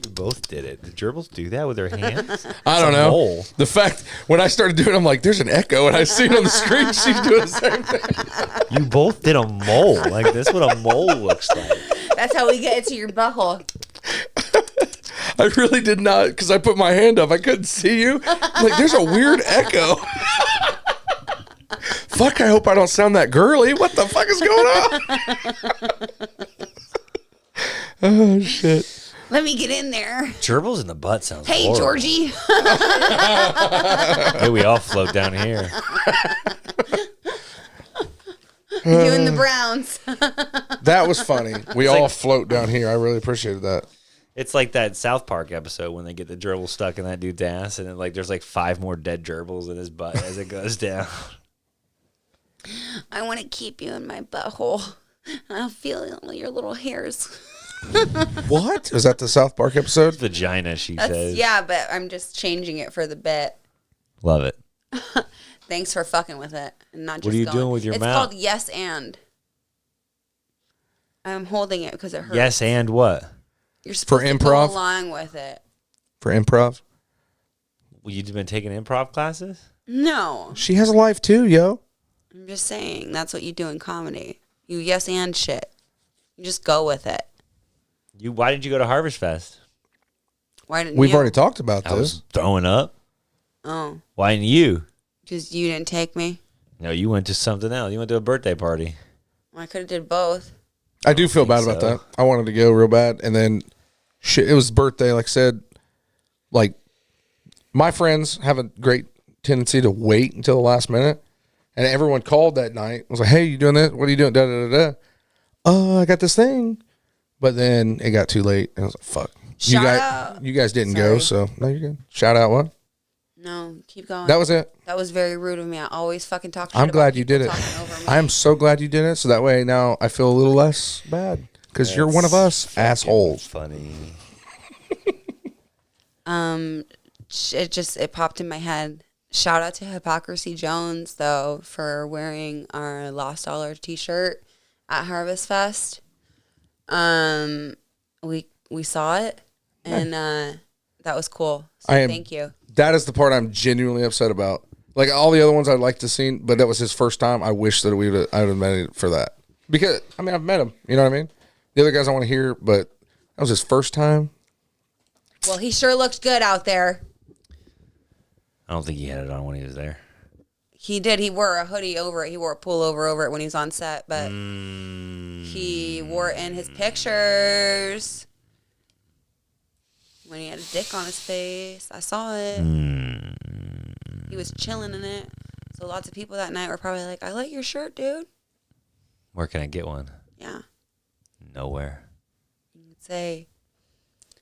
You both did it. Did gerbils do that with their hands? I don't know. The fact, when I started doing it, I'm like, there's an echo, and I see it on the screen. She's doing the same thing. You both did a mole. Like, this is what a mole looks like. That's how we get into your butthole. I really did not, because I put my hand up. I couldn't see you. I'm like, there's a weird echo. Fuck, I hope I don't sound that girly. What the fuck is going on? Oh, shit. Let me get in there. Gerbils in the butt sounds Hey, horrible. Georgie. Hey, we all float down here. You and the Browns. That was funny. We all float down here. I really appreciated that. It's like that South Park episode when they get the gerbil stuck in that dude's ass, and then, like, there's like 5 more dead gerbils in his butt as it goes down. I want to keep you in my butthole. I'll feel all your little hairs. What? Is that the South Park episode? Vagina, she That's, says. yeah, but I'm just changing it for the bit. Love it. Thanks for fucking with it. And not just What are you going. doing with your it's mouth? It's called yes and. I'm holding it because it hurts. Yes, and what? You're supposed to improv? go along with it. For improv? Well, you've been taking improv classes? No. She has a life too, yo. I'm just saying, that's what you do in comedy. You yes and shit. You just go with it. Why didn't you go to Harvest Fest? Why didn't We've you? already talked about I was this. throwing up. Oh, Why didn't you? because you didn't take me. No, you went to something else. You went to a birthday party. Well, I could have did both. I do feel bad think about so. that. I wanted to go real bad, and then shit, it was his birthday. Like I said, like my friends have a great tendency to wait until the last minute, and everyone called that night. I was like, "Hey, you doing this? What are you doing?" Da da da da. I got this thing, but then it got too late, and I was like, "Fuck." Shout out. You guys didn't go, so no, you're good. Shout out what? No, keep going. That was it. That was very rude of me. I always fucking talk shit I'm glad about you did people it. talking over me. I am so glad you did it, so that way now I feel a little less bad because you're one of us assholes. Funny. It popped in my head. Shout out to Hypocrisy Jones though for wearing our Lost Dollar T-shirt at Harvest Fest. We saw it and that was cool. So thank you. That is the part I'm genuinely upset about. Like all the other ones I'd like to see, but that was his first time. I wish that I would have met him for that because I mean I've met him. You know what I mean? The other guys I want to hear, but that was his first time. Well, he sure looked good out there. I don't think he had it on when he was there. He did. He wore a hoodie over it. He wore a pullover over it when he was on set, but he wore it in his pictures when he had a dick on his face. I saw it. He was chilling in it. So lots of people that night were probably like, "I like your shirt, dude." Where can I get one? Yeah. Nowhere. You could say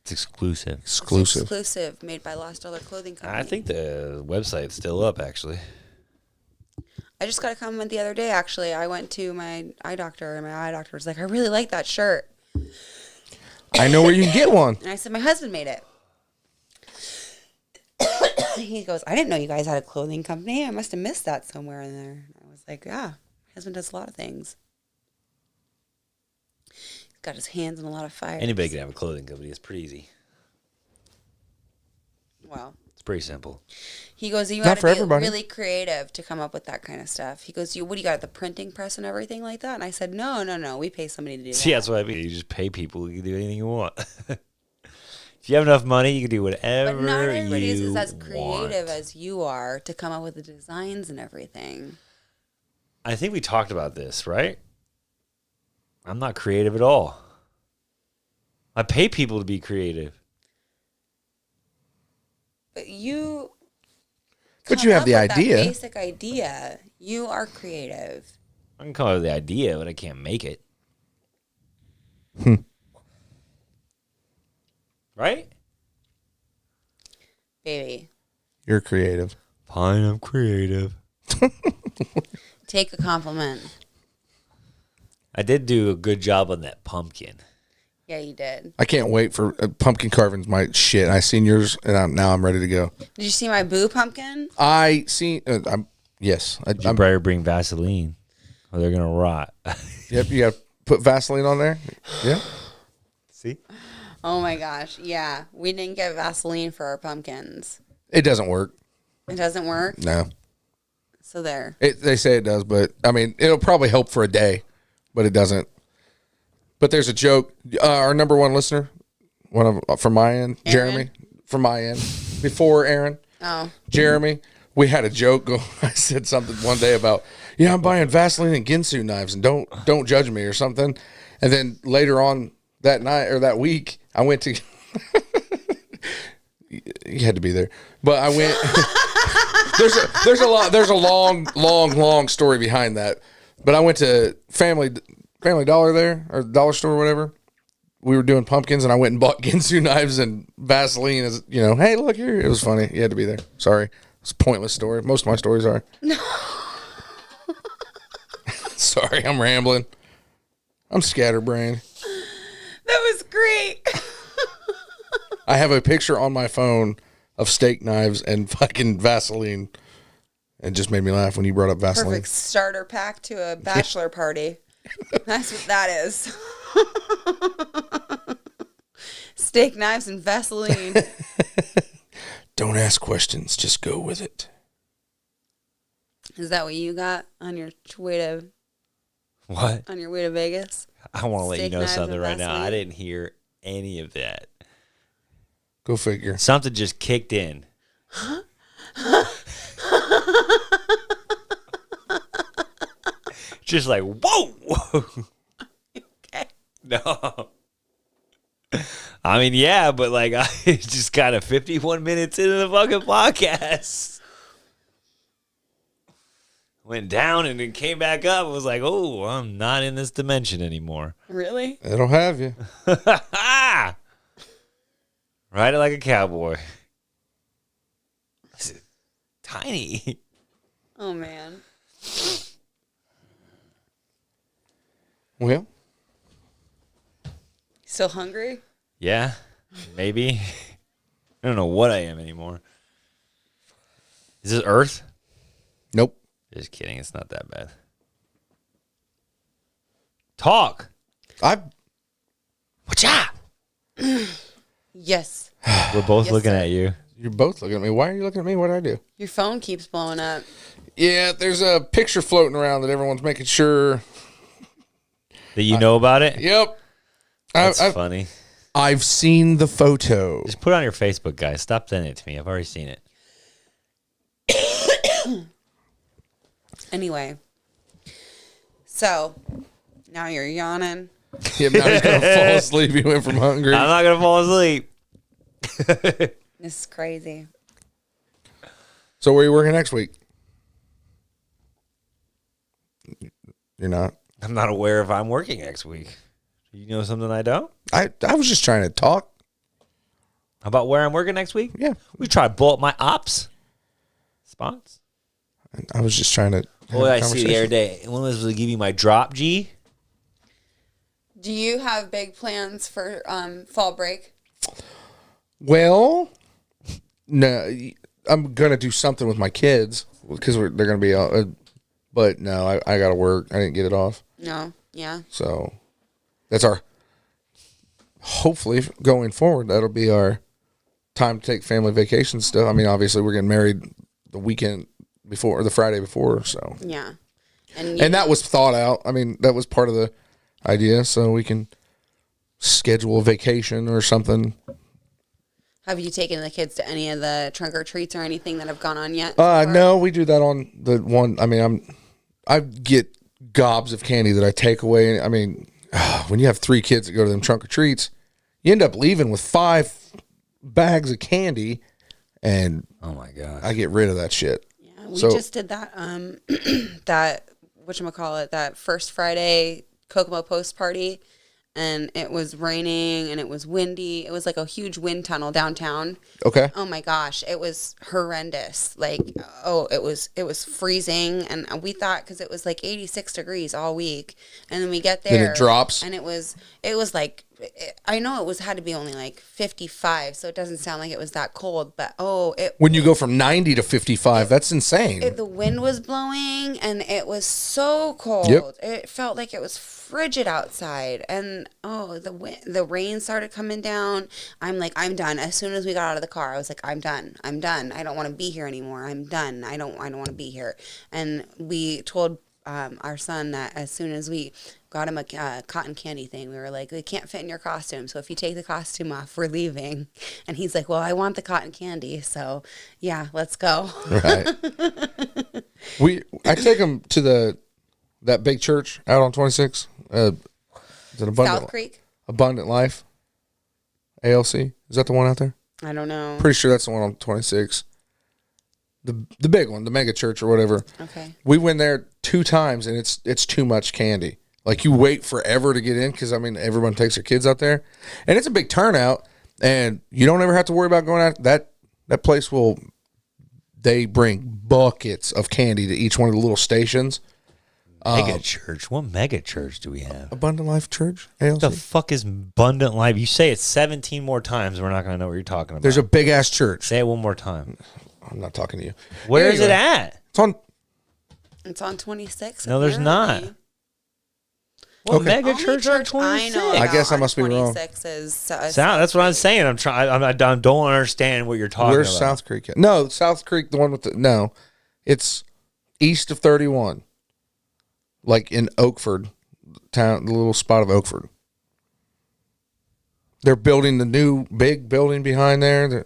It's exclusive. it's exclusive, made by Lost Dollar Clothing Company. I think the website's still up, actually. I just got a comment the other day, actually. I went to my eye doctor, and my eye doctor was like, "I really like that shirt." I know where you can get one. And I said, "My husband made it." He goes, "I didn't know you guys had a clothing company. I must have missed that somewhere in there." I was like, "Yeah, my husband does a lot of things. He's got his hands in a lot of fire." Anybody can have a clothing company. It's pretty easy. Wow. It's pretty simple. He goes, "You Not got to for be everybody. really creative to come up with that kind of stuff." He goes, "What do you got, the printing press and everything like that?" And I said, No. We pay somebody to do that." See, that's what I mean. You just pay people. You can do anything you want. If you have enough money, you can do whatever But not everybody is as want. creative as you are to come up with the designs and everything. I think we talked about this, right? I'm not creative at all. I pay people to be creative. But you But come you have up the with that idea. basic idea. You are creative. I can come up with the idea, but I can't make it. Right? Baby, You're creative. Fine, I'm creative. Take a compliment. I did do a good job on that pumpkin. Yeah, you did. I can't wait for pumpkin carving's my shit. I seen yours, and now I'm ready to go. Did you see my boo pumpkin? I seen. Yes. You better bring Vaseline, or they're gonna rot. Yep. You got to put Vaseline on there. Yeah. See? Oh my gosh. Yeah. We didn't get Vaseline for our pumpkins. It doesn't work. It doesn't work? No. So there. They say it does, but I mean, it'll probably help for a day, but it doesn't. But there's a joke. Our number one listener, from my end, Aaron? Jeremy, from my end, before Aaron, Jeremy, we had a joke. I said something one day about, I'm buying Vaseline and Ginsu knives, and don't judge me or something. And then later on that night or that week, I went to. You had to be there, but I went. There's a long story behind that, but I went to Family Dollar there, or Dollar Store or whatever. We were doing pumpkins, and I went and bought Ginsu knives and Vaseline. As hey, look here. It was funny. You had to be there. Sorry, it's a pointless story. Most of my stories are. No. Sorry, I'm rambling. I'm scatterbrained. That was great. I have a picture on my phone of steak knives and fucking Vaseline. It just made me laugh when you brought up Vaseline. Perfect starter pack to a bachelor party. That's what that is. Steak knives and Vaseline. Don't ask questions, just go with it. Is that what you got on your way to? What? On your way to Vegas? I want to let you know something right now. Vaseline? I didn't hear any of that. Go figure. Something just kicked in. Just like, whoa. Okay. No. I mean, yeah, but like, I just got 51 minutes into the fucking podcast. Went down and then came back up. I was like, oh, I'm not in this dimension anymore. Really? It'll have you. Ride it like a cowboy. This is tiny. Oh, man. Well. Still hungry? Yeah, maybe. I don't know what I am anymore. Is this Earth? Nope. Just kidding. It's not that bad. Talk. Whatcha? Yes. We're both Yes, looking sir. at you. You're both looking at me. Why are you looking at me? What did I do? Your phone keeps blowing up. Yeah, there's a picture floating around that everyone's making sure. That you know about it? Yep. That's funny. I've seen the photo. Just put it on your Facebook, guys. Stop sending it to me. I've already seen it. Anyway. So, now you're yawning. Yeah, now he's going to fall asleep. He went from hungry. I'm not going to fall asleep. This is crazy. So where are you working next week? You're not? I'm not aware if I'm working next week. You know something I don't? I was just trying to talk. How about where I'm working next week? Yeah. We try to blow up my ops spots. I was just trying to have Boy, a I see the other day. When was to give you my drop, G? Do you have big plans for fall break? Well, no, I'm going to do something with my kids because they're going to be, but no, I got to work. I didn't get it off. No. Yeah. So that's hopefully going forward, that'll be our time to take family vacation stuff. I mean, obviously we're getting married the weekend before, or the Friday before. So Yeah. and that was thought out. I mean, that was part of the idea. So we can schedule a vacation or something. Have you taken the kids to any of the trunk or treats or anything that have gone on yet? No, we do that on the one. I mean, I get gobs of candy that I take away. I mean, when you have 3 kids that go to them trunk or treats, you end up leaving with 5 bags of candy, and Oh my god, I get rid of that shit. Yeah, we just did that. That whatchamacallit, that first Friday Kokomo post party. and it was raining and it was windy. It was like a huge wind tunnel downtown. Okay. Oh my gosh, it was horrendous. Like, it was freezing, and we thought, because it was like 86 degrees all week, and then we get there, Then it drops, and it was like, I know it had to be only like 55, so it doesn't sound like it was that cold, but when you go from 90 to 55, that's insane. the wind was blowing, and it was so cold. Yep. It felt like it was frigid outside, and the rain started coming down. I'm like, I'm done. As soon as we got out of the car, I was like, I'm done. I don't want to be here anymore. I'm done. I don't want to be here. And we told our son that as soon as we got him a cotton candy thing, we were like, it can't fit in your costume, so if you take the costume off, we're leaving. And he's like, well, I want the cotton candy, so yeah, let's go. Right. I take him to that big church out on 26. Is it South Creek? Abundant Life? ALC? Is that the one out there? I don't know. Pretty sure that's the one on 26. The big one, the mega church or whatever. Okay. We went there 2 times, and it's too much candy. Like, you wait forever to get in because, I mean, everyone takes their kids out there. And it's a big turnout, and you don't ever have to worry about going out. That place they bring buckets of candy to each one of the little stations. Mega church. What mega church do we have? Abundant Life Church? ALC? What the fuck is Abundant Life? You say it 17 more times, we're not going to know what you're talking about. There's a big-ass church. Say it one more time. I'm not talking to you. Where is it at? It's on 26. No, there's apparently. not. What Okay. mega Only church are 26? I know. I guess I on must be wrong. 26 is That's what I'm saying. I don't understand what you're talking Where's about. South Creek at? No, South Creek, the one with no. It's east of 31. Like in Oakford, town, the little spot of Oakford. They're building the new big building behind there.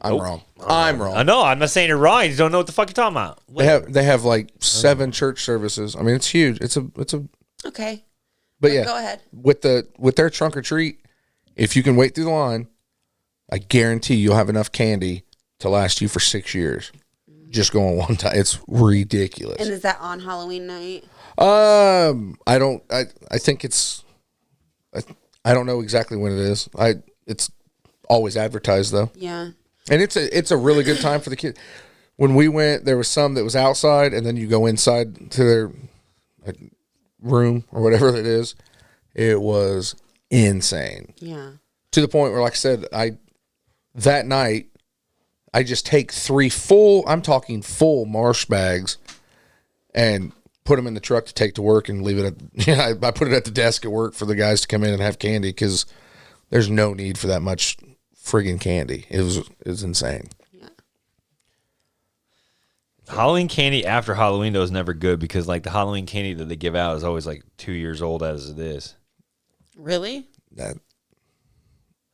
I'm wrong. I'm wrong. I know. I'm not saying you're wrong. You don't know what the fuck you're talking about. They have like 7 church services. I mean, it's huge. It's a okay. But yeah, Go ahead. with their trunk or treat, if you can wait through the line, I guarantee you'll have enough candy to last you for 6 years. Just going one time. It's ridiculous. And is that on Halloween night? I think it's I don't know exactly when it is. It's always advertised though. Yeah. And it's a really good time for the kids. When we went, there was some that was outside, and then you go inside to their room or whatever it is. It was insane. Yeah. To the point where, like I said, that night I just take 3 full marsh bags and put them in the truck to take to work and leave it at, I put it at the desk at work for the guys to come in and have candy because there's no need for that much friggin' candy. It was insane. Yeah. Halloween candy after Halloween though is never good because like the Halloween candy that they give out is always like 2 years old as it is. Really? That's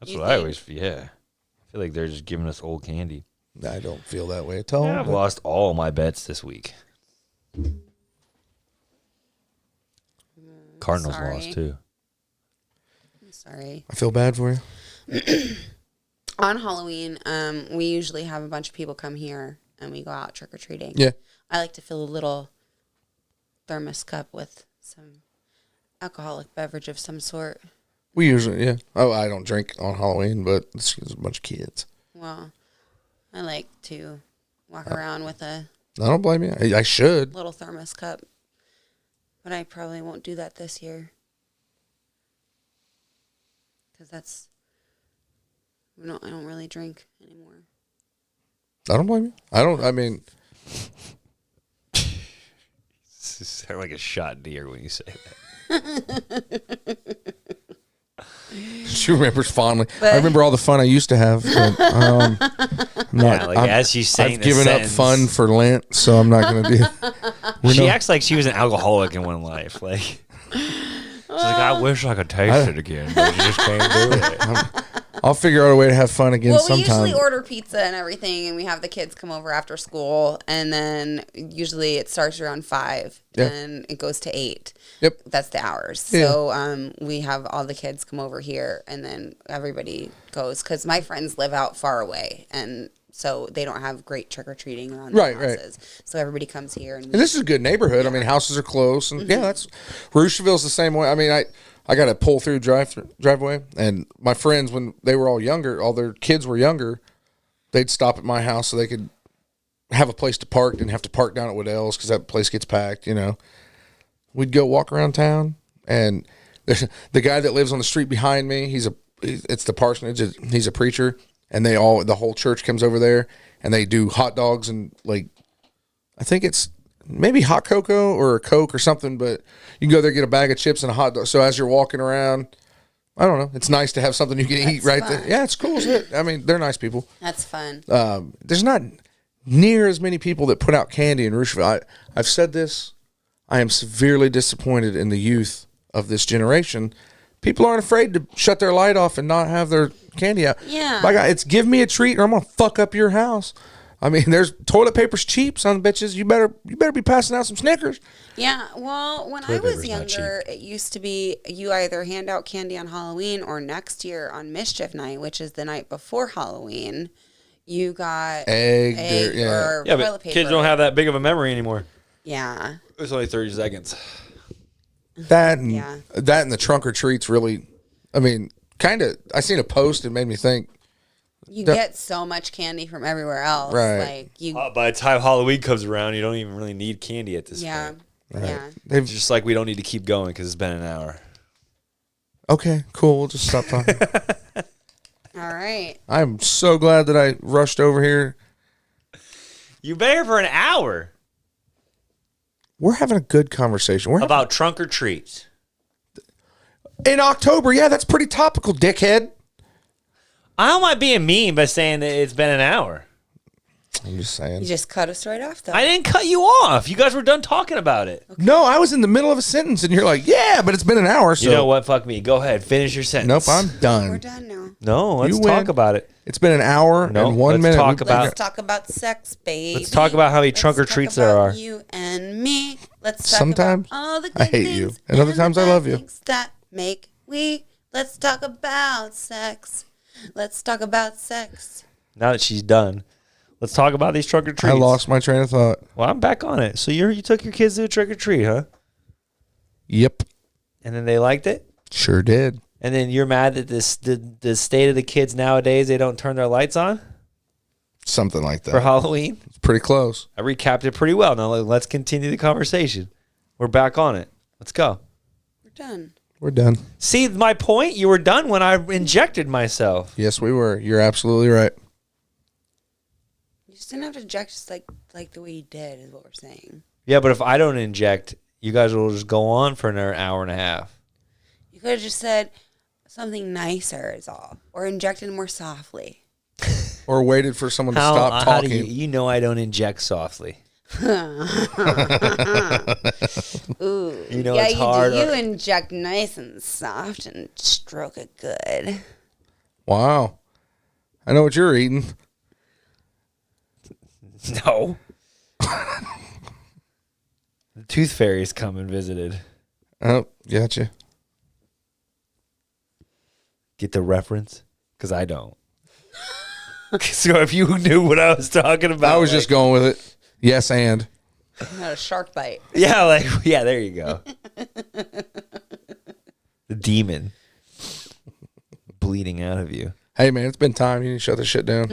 You what I think? always I feel like they're just giving us old candy. I don't feel that way at all. I've lost all my bets this week. Cardinals sorry. lost too. I'm sorry. I feel bad for you. On Halloween, we usually have a bunch of people come here and we go out trick or treating. Yeah. I like to fill a little thermos cup with some alcoholic beverage of some sort. We usually, yeah. Oh, I don't drink on Halloween, but it's a bunch of kids. Well, I like to walk around with a I don't blame you. I should. little thermos cup, but I probably won't do that this year because I don't really drink anymore. I don't blame you. I mean, Sound like a shot deer when you say that. she remembers fondly. But- I remember all the fun I used to have. But, I'm not, Yeah, like as she's saying I've this given up sentence, fun for Lent, so I'm not going to do. She acts like she was an alcoholic in one life. Like she's like, I wish I could taste it again, but you just can't do it. I'll figure out a way to have fun again Well, we sometime. usually order pizza and everything, and we have the kids come over after school, and then usually it starts around 5, Yeah. and it goes to 8. Yep. That's the hours. Yeah. So we have all the kids come over here, and then everybody goes, because my friends live out far away, and so they don't have great trick-or-treating around their Right. houses. So everybody comes here. And And this is a good neighborhood. I mean, houses are close, and yeah, that's Rocheville's the same way. I mean, I got a pull through driveway, and my friends, when they were all younger, all their kids were younger, they'd stop at my house so they could have a place to park, didn't have to park down at Waddell's because that place gets packed, you know. We'd go walk around town, and the guy that lives on the street behind me, it's the parsonage, he's a preacher, and the whole church comes over there, and they do hot dogs and, like, I think it's maybe hot cocoa or a Coke or something, but you can go there, get a bag of chips and a hot dog. So as you're walking around, I don't know, it's nice to have something you can eat right there. Yeah, it's cool as it. I mean, they're nice people. That's fun. There's not near as many people that put out candy in Rocheville. I've said this. I am severely disappointed in the youth of this generation. People aren't afraid to shut their light off and not have their candy out. Yeah. My God, it's give me a treat or I'm going to fuck up your house. I mean, there's toilet paper's cheap, son of bitches. You better be passing out some Snickers. Yeah, well, when I was younger, it used to be you either hand out candy on Halloween or next year on Mischief Night, which is the night before Halloween. You got egg or yeah, toilet but paper. kids don't have that big of a memory anymore. Yeah. It's only 30 seconds. That and the trunk or treats really, I mean, kind of, I seen a post and made me think. You get so much candy from everywhere else. Right. Like by the time Halloween comes around, you don't even really need candy at this point. Right. Yeah. It's just like we don't need to keep going because it's been an hour. Okay, cool. We'll just stop talking. All right. I'm so glad that I rushed over here. You've been here for an hour. We're having a good conversation. We're About trunk or treats. in October. Yeah, that's pretty topical, dickhead. I don't mind being mean by saying that it's been an hour. I'm just saying. You just cut us right off, though. I didn't cut you off. You guys were done talking about it. Okay. No, I was in the middle of a sentence, and you're like, "Yeah, but it's been an hour." So You know what? Fuck me. Go ahead. Finish your sentence. Nope, I'm done. We're done now. No, let's You talk win. about it. It's been an hour No, and 1 let's minute. talk about- Let's talk about sex, baby. Let's talk about how many trunk or Let's talk treats there about are. You and me. Let's talk Sometimes about all the good I hate you, things and other the times I bad love you. things that make we. Let's talk about sex. Let's talk about sex. Now that she's done, let's talk about these trunk or treats. I lost my train of thought. Well, I'm back on it. So you took your kids to a trick or treat, huh? Yep, And then they liked it? sure did. And then you're mad that the state of the kids nowadays, they don't turn their lights on Something like that. for Halloween? It's pretty close. I recapped it pretty well. Now let's continue the conversation. We're back on it. Let's go. We're done. We're done. See my point? You were done when I injected myself. Yes, we were. You're absolutely right. You just didn't have to inject just like the way you did is what we're saying. Yeah, but if I don't inject, you guys will just go on for another hour and a half. You could have just said something nicer is all. Or injected more softly. Or waited for someone to stop talking. You know I don't inject softly. Ooh. You know yeah, it's hard. You inject nice and soft and stroke it good. Wow. I know what you're eating. No. The tooth fairy's come and visited. Oh, gotcha. Get the reference? Because I don't. So if you knew what I was talking about. I was just going with it. Yes, and. Not a shark bite. Yeah, there you go. The demon bleeding out of you. Hey, man, it's been time. You need to shut this shit down.